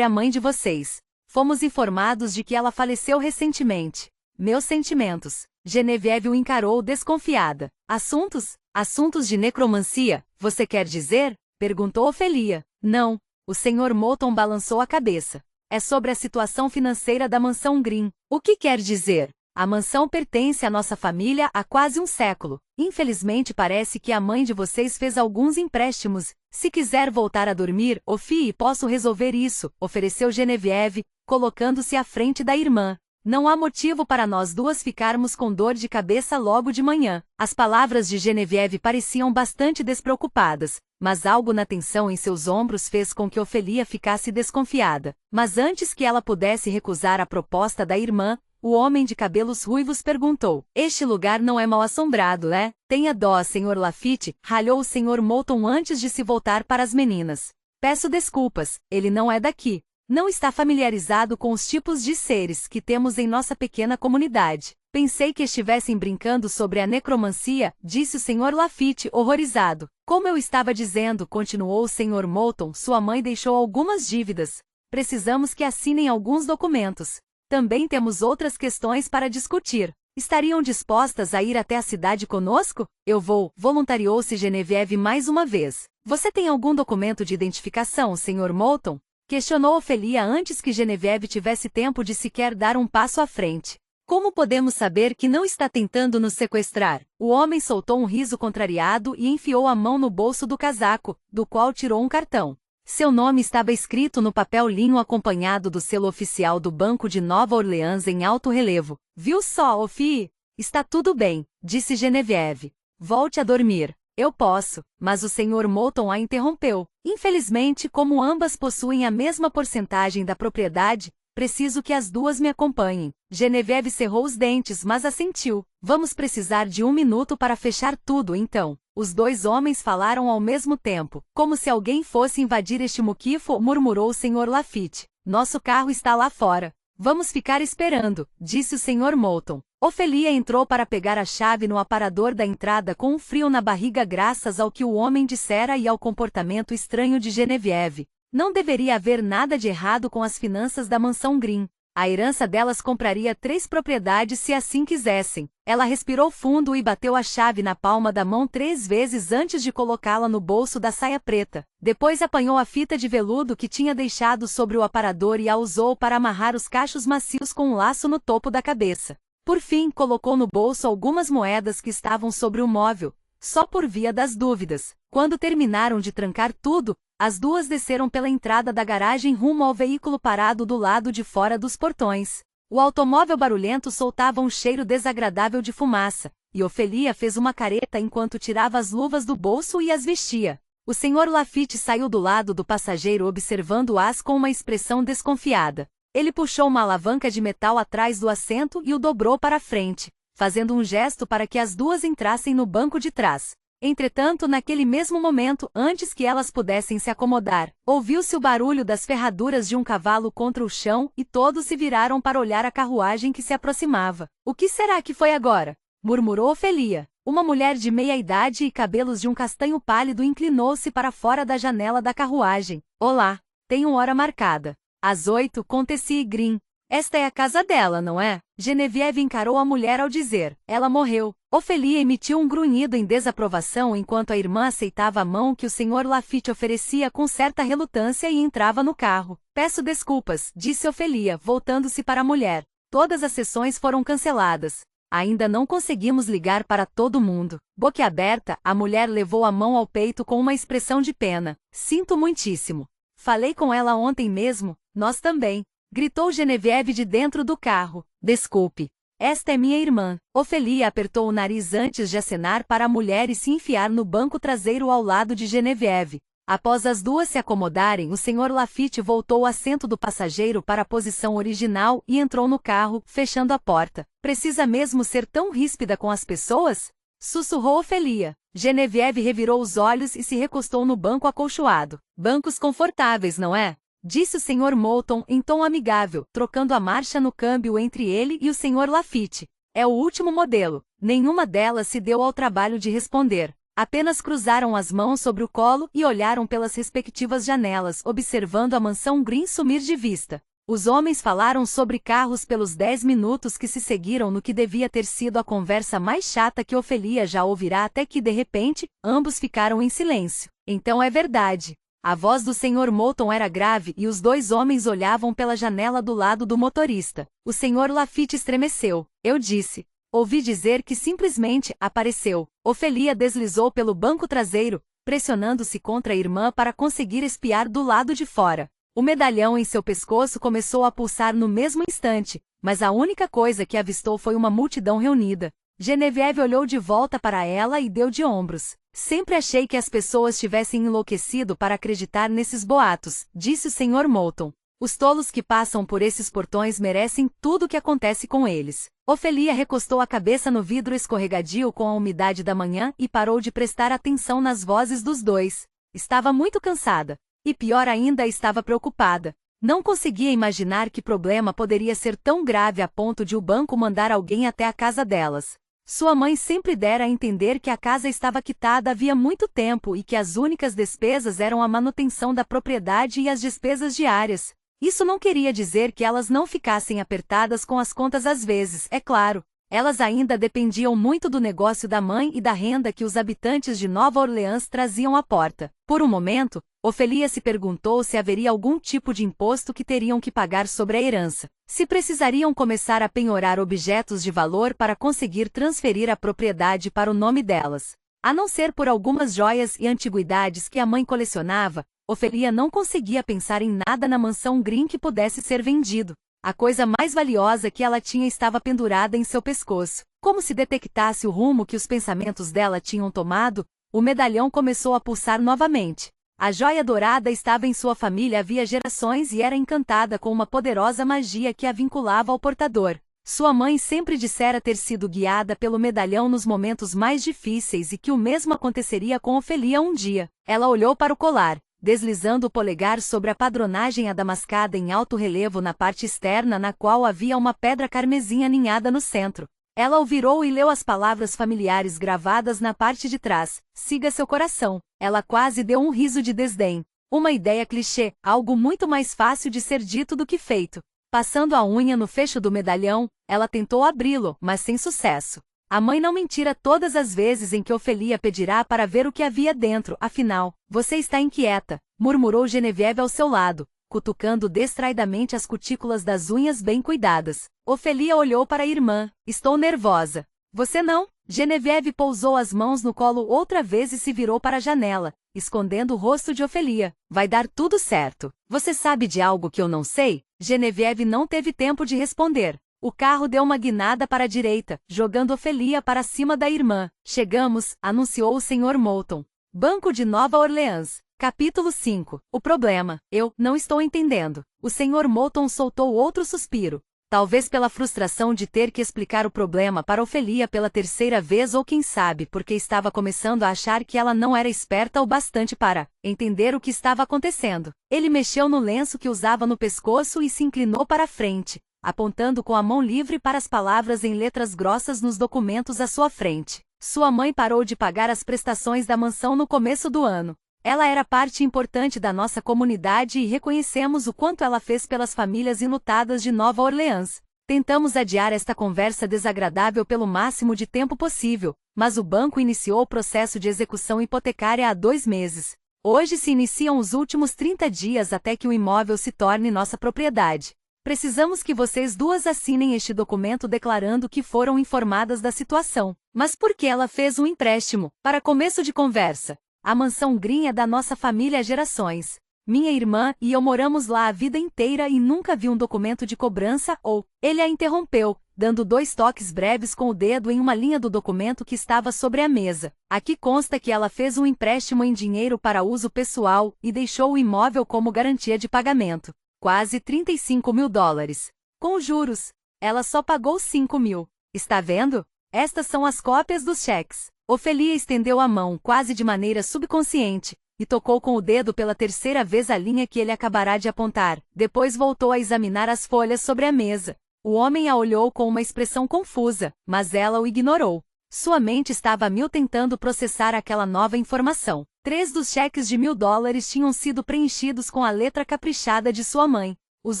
a mãe de vocês. Fomos informados de que ela faleceu recentemente. Meus sentimentos. Genevieve o encarou desconfiada. Assuntos? Assuntos de necromancia, você quer dizer? Perguntou Ofelia. Não. O Sr. Moulton balançou a cabeça. É sobre a situação financeira da mansão Green. O que quer dizer? A mansão pertence à nossa família há quase um século. Infelizmente parece que a mãe de vocês fez alguns empréstimos. Se quiser voltar a dormir, Ofie, posso resolver isso, ofereceu Genevieve, colocando-se à frente da irmã. Não há motivo para nós duas ficarmos com dor de cabeça logo de manhã. As palavras de Genevieve pareciam bastante despreocupadas, mas algo na tensão em seus ombros fez com que Ofelia ficasse desconfiada. Mas antes que ela pudesse recusar a proposta da irmã, o homem de cabelos ruivos perguntou: este lugar não é mal assombrado, é? Tenha dó, Sr. Lafitte, ralhou o Sr. Moulton antes de se voltar para as meninas. Peço desculpas, ele não é daqui. Não está familiarizado com os tipos de seres que temos em nossa pequena comunidade. Pensei que estivessem brincando sobre a necromancia, disse o Sr. Lafitte, horrorizado. Como eu estava dizendo, continuou o Sr. Moulton, sua mãe deixou algumas dívidas. Precisamos que assinem alguns documentos. Também temos outras questões para discutir. Estariam dispostas a ir até a cidade conosco? Eu vou, voluntariou-se Genevieve mais uma vez. Você tem algum documento de identificação, Sr. Moulton? Questionou Ofelia antes que Genevieve tivesse tempo de sequer dar um passo à frente. Como podemos saber que não está tentando nos sequestrar? O homem soltou um riso contrariado e enfiou a mão no bolso do casaco, do qual tirou um cartão. Seu nome estava escrito no papel linho acompanhado do selo oficial do Banco de Nova Orleans em alto relevo. Viu só, Ofie? Está tudo bem, disse Genevieve. Volte a dormir. Eu posso, mas o Sr. Moulton a interrompeu. Infelizmente, como ambas possuem a mesma porcentagem da propriedade, preciso que as duas me acompanhem. Genevieve cerrou os dentes, mas assentiu. Vamos precisar de 1 minuto para fechar tudo, então. Os dois homens falaram ao mesmo tempo. Como se alguém fosse invadir este muquifo, murmurou o Sr. Lafitte. Nosso carro está lá fora. Vamos ficar esperando, disse o Sr. Moulton. Ofelia entrou para pegar a chave no aparador da entrada com um frio na barriga graças ao que o homem dissera e ao comportamento estranho de Genevieve. Não deveria haver nada de errado com as finanças da mansão Green. A herança delas compraria 3 propriedades se assim quisessem. Ela respirou fundo e bateu a chave na palma da mão 3 vezes antes de colocá-la no bolso da saia preta. Depois apanhou a fita de veludo que tinha deixado sobre o aparador e a usou para amarrar os cachos macios com um laço no topo da cabeça. Por fim, colocou no bolso algumas moedas que estavam sobre o móvel, só por via das dúvidas. Quando terminaram de trancar tudo, as duas desceram pela entrada da garagem rumo ao veículo parado do lado de fora dos portões. O automóvel barulhento soltava um cheiro desagradável de fumaça, e Ofelia fez uma careta enquanto tirava as luvas do bolso e as vestia. O Sr. Lafitte saiu do lado do passageiro observando-as com uma expressão desconfiada. Ele puxou uma alavanca de metal atrás do assento e o dobrou para a frente, fazendo um gesto para que as duas entrassem no banco de trás. Entretanto, naquele mesmo momento, antes que elas pudessem se acomodar, ouviu-se o barulho das ferraduras de um cavalo contra o chão e todos se viraram para olhar a carruagem que se aproximava. O que será que foi agora? Murmurou Ofelia. Uma mulher de meia-idade e cabelos de um castanho pálido inclinou-se para fora da janela da carruagem. Olá, tenho hora marcada. Às 8, com Tessie Green. Esta é a casa dela, não é? Genevieve encarou a mulher ao dizer. Ela morreu. Ofelia emitiu um grunhido em desaprovação enquanto a irmã aceitava a mão que o Sr. Lafitte oferecia com certa relutância e entrava no carro. Peço desculpas, disse Ofelia, voltando-se para a mulher. Todas as sessões foram canceladas. Ainda não conseguimos ligar para todo mundo. Boquiaberta, a mulher levou a mão ao peito com uma expressão de pena. Sinto muitíssimo. Falei com ela ontem mesmo, nós também. Gritou Genevieve de dentro do carro. Desculpe. Esta é minha irmã. Ofelia apertou o nariz antes de acenar para a mulher e se enfiar no banco traseiro ao lado de Genevieve. Após as duas se acomodarem, o Sr. Lafitte voltou o assento do passageiro para a posição original e entrou no carro, fechando a porta. Precisa mesmo ser tão ríspida com as pessoas? Sussurrou Ofelia. Genevieve revirou os olhos e se recostou no banco acolchoado. Bancos confortáveis, não é? Disse o Sr. Moulton em tom amigável, trocando a marcha no câmbio entre ele e o Sr. Lafitte. É o último modelo. Nenhuma delas se deu ao trabalho de responder. Apenas cruzaram as mãos sobre o colo e olharam pelas respectivas janelas, observando a mansão Green sumir de vista. Os homens falaram sobre carros pelos 10 minutos que se seguiram no que devia ter sido a conversa mais chata que Ofelia já ouvirá até que, de repente, ambos ficaram em silêncio. Então é verdade. A voz do Sr. Moulton era grave e os dois homens olhavam pela janela do lado do motorista. O Sr. Lafitte estremeceu. Eu disse. Ouvi dizer que simplesmente apareceu. Ofelia deslizou pelo banco traseiro, pressionando-se contra a irmã para conseguir espiar do lado de fora. O medalhão em seu pescoço começou a pulsar no mesmo instante, mas a única coisa que avistou foi uma multidão reunida. Genevieve olhou de volta para ela e deu de ombros. Sempre achei que as pessoas tivessem enlouquecido para acreditar nesses boatos, disse o Sr. Moulton. Os tolos que passam por esses portões merecem tudo o que acontece com eles. Ofelia recostou a cabeça no vidro escorregadio com a umidade da manhã e parou de prestar atenção nas vozes dos dois. Estava muito cansada. E pior ainda, estava preocupada. Não conseguia imaginar que problema poderia ser tão grave a ponto de o banco mandar alguém até a casa delas. Sua mãe sempre dera a entender que a casa estava quitada havia muito tempo e que as únicas despesas eram a manutenção da propriedade e as despesas diárias. Isso não queria dizer que elas não ficassem apertadas com as contas às vezes, é claro. Elas ainda dependiam muito do negócio da mãe e da renda que os habitantes de Nova Orleans traziam à porta. Por um momento, Ofelia se perguntou se haveria algum tipo de imposto que teriam que pagar sobre a herança. Se precisariam começar a penhorar objetos de valor para conseguir transferir a propriedade para o nome delas. A não ser por algumas joias e antiguidades que a mãe colecionava, Ofelia não conseguia pensar em nada na mansão Green que pudesse ser vendido. A coisa mais valiosa que ela tinha estava pendurada em seu pescoço. Como se detectasse o rumo que os pensamentos dela tinham tomado, o medalhão começou a pulsar novamente. A joia dourada estava em sua família havia gerações e era encantada com uma poderosa magia que a vinculava ao portador. Sua mãe sempre dissera ter sido guiada pelo medalhão nos momentos mais difíceis e que o mesmo aconteceria com Ofelia um dia. Ela olhou para o colar, deslizando o polegar sobre a padronagem adamascada em alto relevo na parte externa, na qual havia uma pedra carmesim aninhada no centro. Ela o virou e leu as palavras familiares gravadas na parte de trás: siga seu coração. Ela quase deu um riso de desdém. Uma ideia clichê, algo muito mais fácil de ser dito do que feito. Passando a unha no fecho do medalhão, ela tentou abri-lo, mas sem sucesso. A mãe não mentira todas as vezes em que Ofelia pedirá para ver o que havia dentro. Afinal, você está inquieta, murmurou Genevieve ao seu lado, cutucando distraidamente as cutículas das unhas bem cuidadas. Ofelia olhou para a irmã. Estou nervosa. Você não? Genevieve pousou as mãos no colo outra vez e se virou para a janela, escondendo o rosto de Ofelia. Vai dar tudo certo. Você sabe de algo que eu não sei? Genevieve não teve tempo de responder. O carro deu uma guinada para a direita, jogando Ofelia para cima da irmã. Chegamos, anunciou o Sr. Moulton. Banco de Nova Orleans. Capítulo 5. O problema. Eu não estou entendendo. O Sr. Moulton soltou outro suspiro. Talvez pela frustração de ter que explicar o problema para Ofelia pela terceira vez, ou quem sabe porque estava começando a achar que ela não era esperta o bastante para entender o que estava acontecendo. Ele mexeu no lenço que usava no pescoço e se inclinou para a frente, apontando com a mão livre para as palavras em letras grossas nos documentos à sua frente. Sua mãe parou de pagar as prestações da mansão no começo do ano. Ela era parte importante da nossa comunidade e reconhecemos o quanto ela fez pelas famílias enlutadas de Nova Orleans. Tentamos adiar esta conversa desagradável pelo máximo de tempo possível, mas o banco iniciou o processo de execução hipotecária há 2 meses. Hoje se iniciam os últimos 30 dias até que o imóvel se torne nossa propriedade. Precisamos que vocês duas assinem este documento declarando que foram informadas da situação. Mas por que ela fez um empréstimo? Para começo de conversa, a mansão Green é da nossa família há gerações. Minha irmã e eu moramos lá a vida inteira e nunca vi um documento de cobrança ou... Ele a interrompeu, dando 2 toques breves com o dedo em uma linha do documento que estava sobre a mesa. Aqui consta que ela fez um empréstimo em dinheiro para uso pessoal e deixou o imóvel como garantia de pagamento. Quase $35.000. Com juros, ela só pagou 5 mil. Está vendo? Estas são as cópias dos cheques. Ofelia estendeu a mão quase de maneira subconsciente e tocou com o dedo pela terceira vez a linha que ele acabará de apontar. Depois voltou a examinar as folhas sobre a mesa. O homem a olhou com uma expressão confusa, mas ela o ignorou. Sua mente estava a mil tentando processar aquela nova informação. 3 dos cheques de $1.000 tinham sido preenchidos com a letra caprichada de sua mãe. Os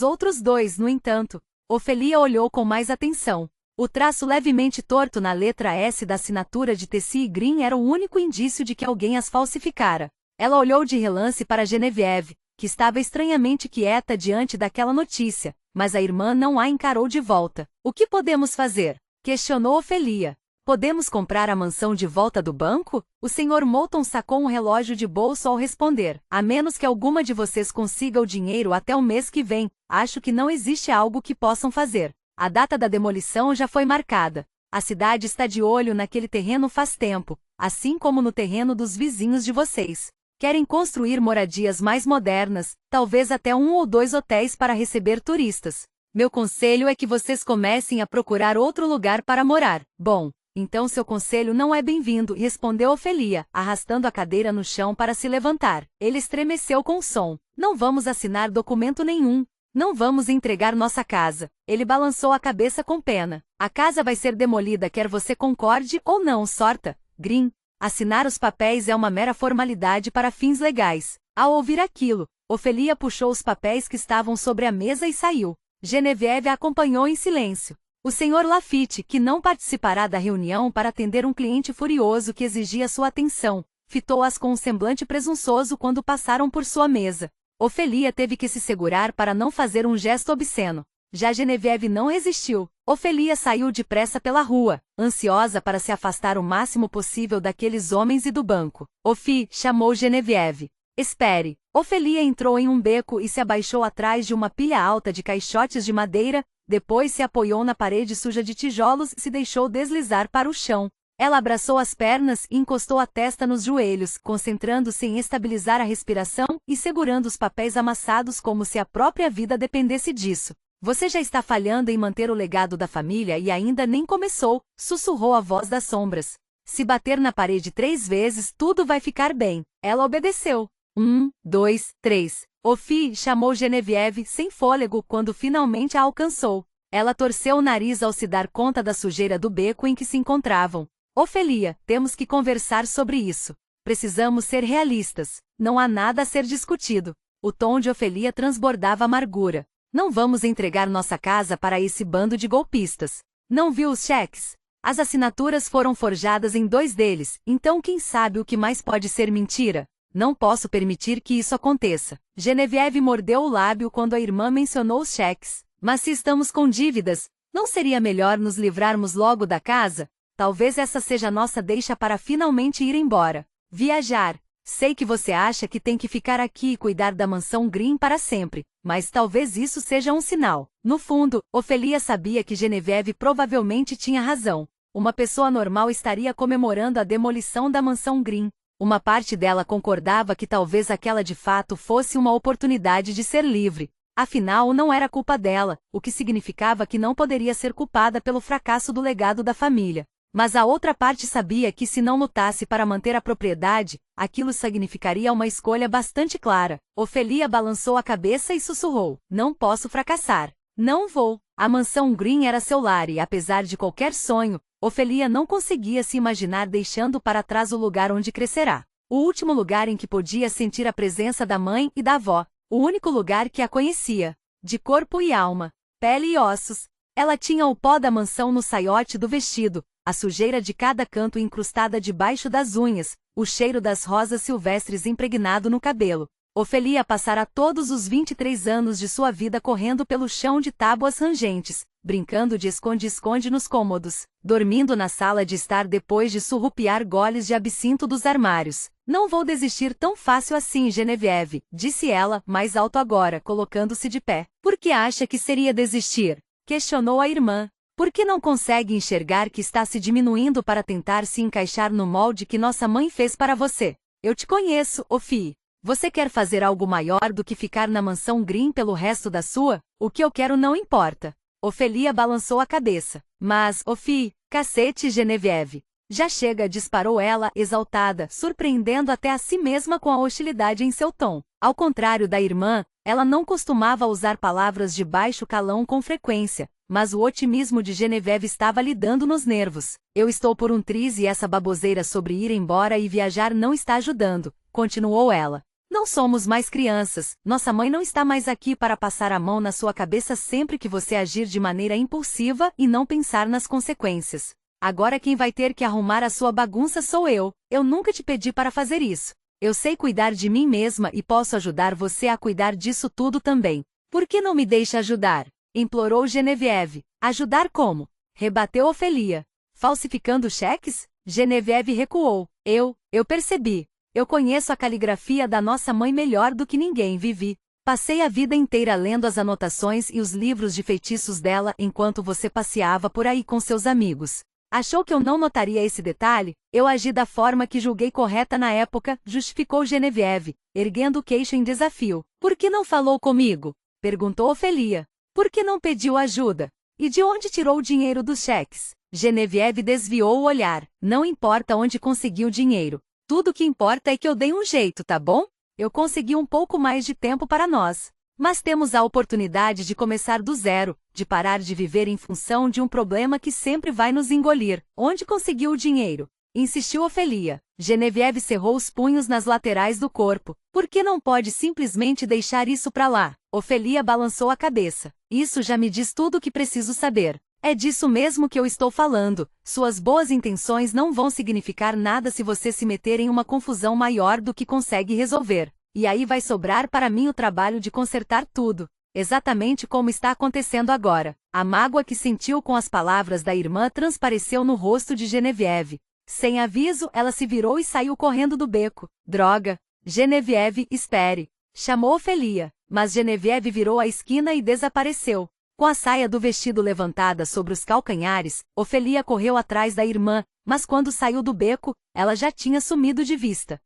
outros 2, no entanto, Ofelia olhou com mais atenção. O traço levemente torto na letra S da assinatura de Tessie Green era o único indício de que alguém as falsificara. Ela olhou de relance para Genevieve, que estava estranhamente quieta diante daquela notícia, mas a irmã não a encarou de volta. O que podemos fazer? Questionou Ofelia. Podemos comprar a mansão de volta do banco? O Sr. Moulton sacou um relógio de bolso ao responder. A menos que alguma de vocês consiga o dinheiro até o mês que vem, acho que não existe algo que possam fazer. A data da demolição já foi marcada. A cidade está de olho naquele terreno faz tempo, assim como no terreno dos vizinhos de vocês. Querem construir moradias mais modernas, talvez até 1 ou 2 hotéis para receber turistas. Meu conselho é que vocês comecem a procurar outro lugar para morar. Bom, então seu conselho não é bem-vindo, respondeu Ofelia, arrastando a cadeira no chão para se levantar. Ele estremeceu com o som. Não vamos assinar documento nenhum. Não vamos entregar nossa casa. Ele balançou a cabeça com pena. A casa vai ser demolida quer você concorde ou não, Sorta. Green. Assinar os papéis é uma mera formalidade para fins legais. Ao ouvir aquilo, Ofelia puxou os papéis que estavam sobre a mesa e saiu. Genevieve a acompanhou em silêncio. O Sr. Lafitte, que não participará da reunião para atender um cliente furioso que exigia sua atenção, fitou-as com um semblante presunçoso quando passaram por sua mesa. Ofelia teve que se segurar para não fazer um gesto obsceno. Já Genevieve não resistiu. Ofelia saiu depressa pela rua, ansiosa para se afastar o máximo possível daqueles homens e do banco. Ofi, chamou Genevieve. Espere. Ofelia entrou em um beco e se abaixou atrás de uma pilha alta de caixotes de madeira, depois se apoiou na parede suja de tijolos e se deixou deslizar para o chão. Ela abraçou as pernas e encostou a testa nos joelhos, concentrando-se em estabilizar a respiração e segurando os papéis amassados como se a própria vida dependesse disso. Você já está falhando em manter o legado da família e ainda nem começou, sussurrou a voz das sombras. Se bater na parede 3 vezes, tudo vai ficar bem. Ela obedeceu. 1, 2, 3. Ofie chamou Genevieve sem fôlego quando finalmente a alcançou. Ela torceu o nariz ao se dar conta da sujeira do beco em que se encontravam. Ofelia, temos que conversar sobre isso. Precisamos ser realistas. Não há nada a ser discutido. O tom de Ofelia transbordava amargura. Não vamos entregar nossa casa para esse bando de golpistas. Não viu os cheques? As assinaturas foram forjadas em 2 deles, então quem sabe o que mais pode ser mentira? Não posso permitir que isso aconteça. Genevieve mordeu o lábio quando a irmã mencionou os cheques. Mas se estamos com dívidas, não seria melhor nos livrarmos logo da casa? Talvez essa seja a nossa deixa para finalmente ir embora. Viajar. Sei que você acha que tem que ficar aqui e cuidar da mansão Green para sempre, mas talvez isso seja um sinal. No fundo, Ofelia sabia que Genevieve provavelmente tinha razão. Uma pessoa normal estaria comemorando a demolição da mansão Green. Uma parte dela concordava que talvez aquela de fato fosse uma oportunidade de ser livre. Afinal, não era culpa dela, o que significava que não poderia ser culpada pelo fracasso do legado da família. Mas a outra parte sabia que se não lutasse para manter a propriedade, aquilo significaria uma escolha bastante clara. Ofelia balançou a cabeça e sussurrou: não posso fracassar. Não vou. A mansão Green era seu lar e, apesar de qualquer sonho, Ofelia não conseguia se imaginar deixando para trás o lugar onde crescerá. O último lugar em que podia sentir a presença da mãe e da avó. O único lugar que a conhecia. De corpo e alma. Pele e ossos. Ela tinha o pó da mansão no saiote do vestido, a sujeira de cada canto incrustada debaixo das unhas, o cheiro das rosas silvestres impregnado no cabelo. Ofelia passara todos os 23 anos de sua vida correndo pelo chão de tábuas rangentes, brincando de esconde-esconde nos cômodos, dormindo na sala de estar depois de surrupiar goles de absinto dos armários. Não vou desistir tão fácil assim, Genevieve, disse ela, mais alto agora, colocando-se de pé. Por que acha que seria desistir? Questionou a irmã. Por que não consegue enxergar que está se diminuindo para tentar se encaixar no molde que nossa mãe fez para você? Eu te conheço, Ofie. Você quer fazer algo maior do que ficar na mansão Green pelo resto da sua? O que eu quero não importa. Ofelia balançou a cabeça. Mas, Ofie, cacete, Genevieve. Já chega, disparou ela, exaltada, surpreendendo até a si mesma com a hostilidade em seu tom. Ao contrário da irmã, ela não costumava usar palavras de baixo calão com frequência, mas o otimismo de Genevieve estava lhe dando nos nervos. Eu estou por um triz e essa baboseira sobre ir embora e viajar não está ajudando, continuou ela. Não somos mais crianças, nossa mãe não está mais aqui para passar a mão na sua cabeça sempre que você agir de maneira impulsiva e não pensar nas consequências. Agora quem vai ter que arrumar a sua bagunça sou eu nunca te pedi para fazer isso. Eu sei cuidar de mim mesma e posso ajudar você a cuidar disso tudo também. Por que não me deixa ajudar? Implorou Genevieve. Ajudar como? Rebateu Ofelia. Falsificando cheques? Genevieve recuou. Eu percebi. Eu conheço a caligrafia da nossa mãe melhor do que ninguém, Vivi. Passei a vida inteira lendo as anotações e os livros de feitiços dela enquanto você passeava por aí com seus amigos. Achou que eu não notaria esse detalhe? Eu agi da forma que julguei correta na época, justificou Genevieve, erguendo o queixo em desafio. Por que não falou comigo? Perguntou Ofelia. Por que não pediu ajuda? E de onde tirou o dinheiro dos cheques? Genevieve desviou o olhar. Não importa onde conseguiu o dinheiro. Tudo que importa é que eu dei um jeito, tá bom? Eu consegui um pouco mais de tempo para nós. Mas temos a oportunidade de começar do zero, de parar de viver em função de um problema que sempre vai nos engolir. Onde conseguiu o dinheiro? Insistiu Ofelia. Genevieve cerrou os punhos nas laterais do corpo. Por que não pode simplesmente deixar isso pra lá? Ofelia balançou a cabeça. Isso já me diz tudo o que preciso saber. É disso mesmo que eu estou falando. Suas boas intenções não vão significar nada se você se meter em uma confusão maior do que consegue resolver. E aí vai sobrar para mim o trabalho de consertar tudo. Exatamente como está acontecendo agora. A mágoa que sentiu com as palavras da irmã transpareceu no rosto de Genevieve. Sem aviso, ela se virou e saiu correndo do beco. Droga! Genevieve, espere! Chamou Ofelia. Mas Genevieve virou a esquina e desapareceu. Com a saia do vestido levantada sobre os calcanhares, Ofelia correu atrás da irmã, mas quando saiu do beco, ela já tinha sumido de vista.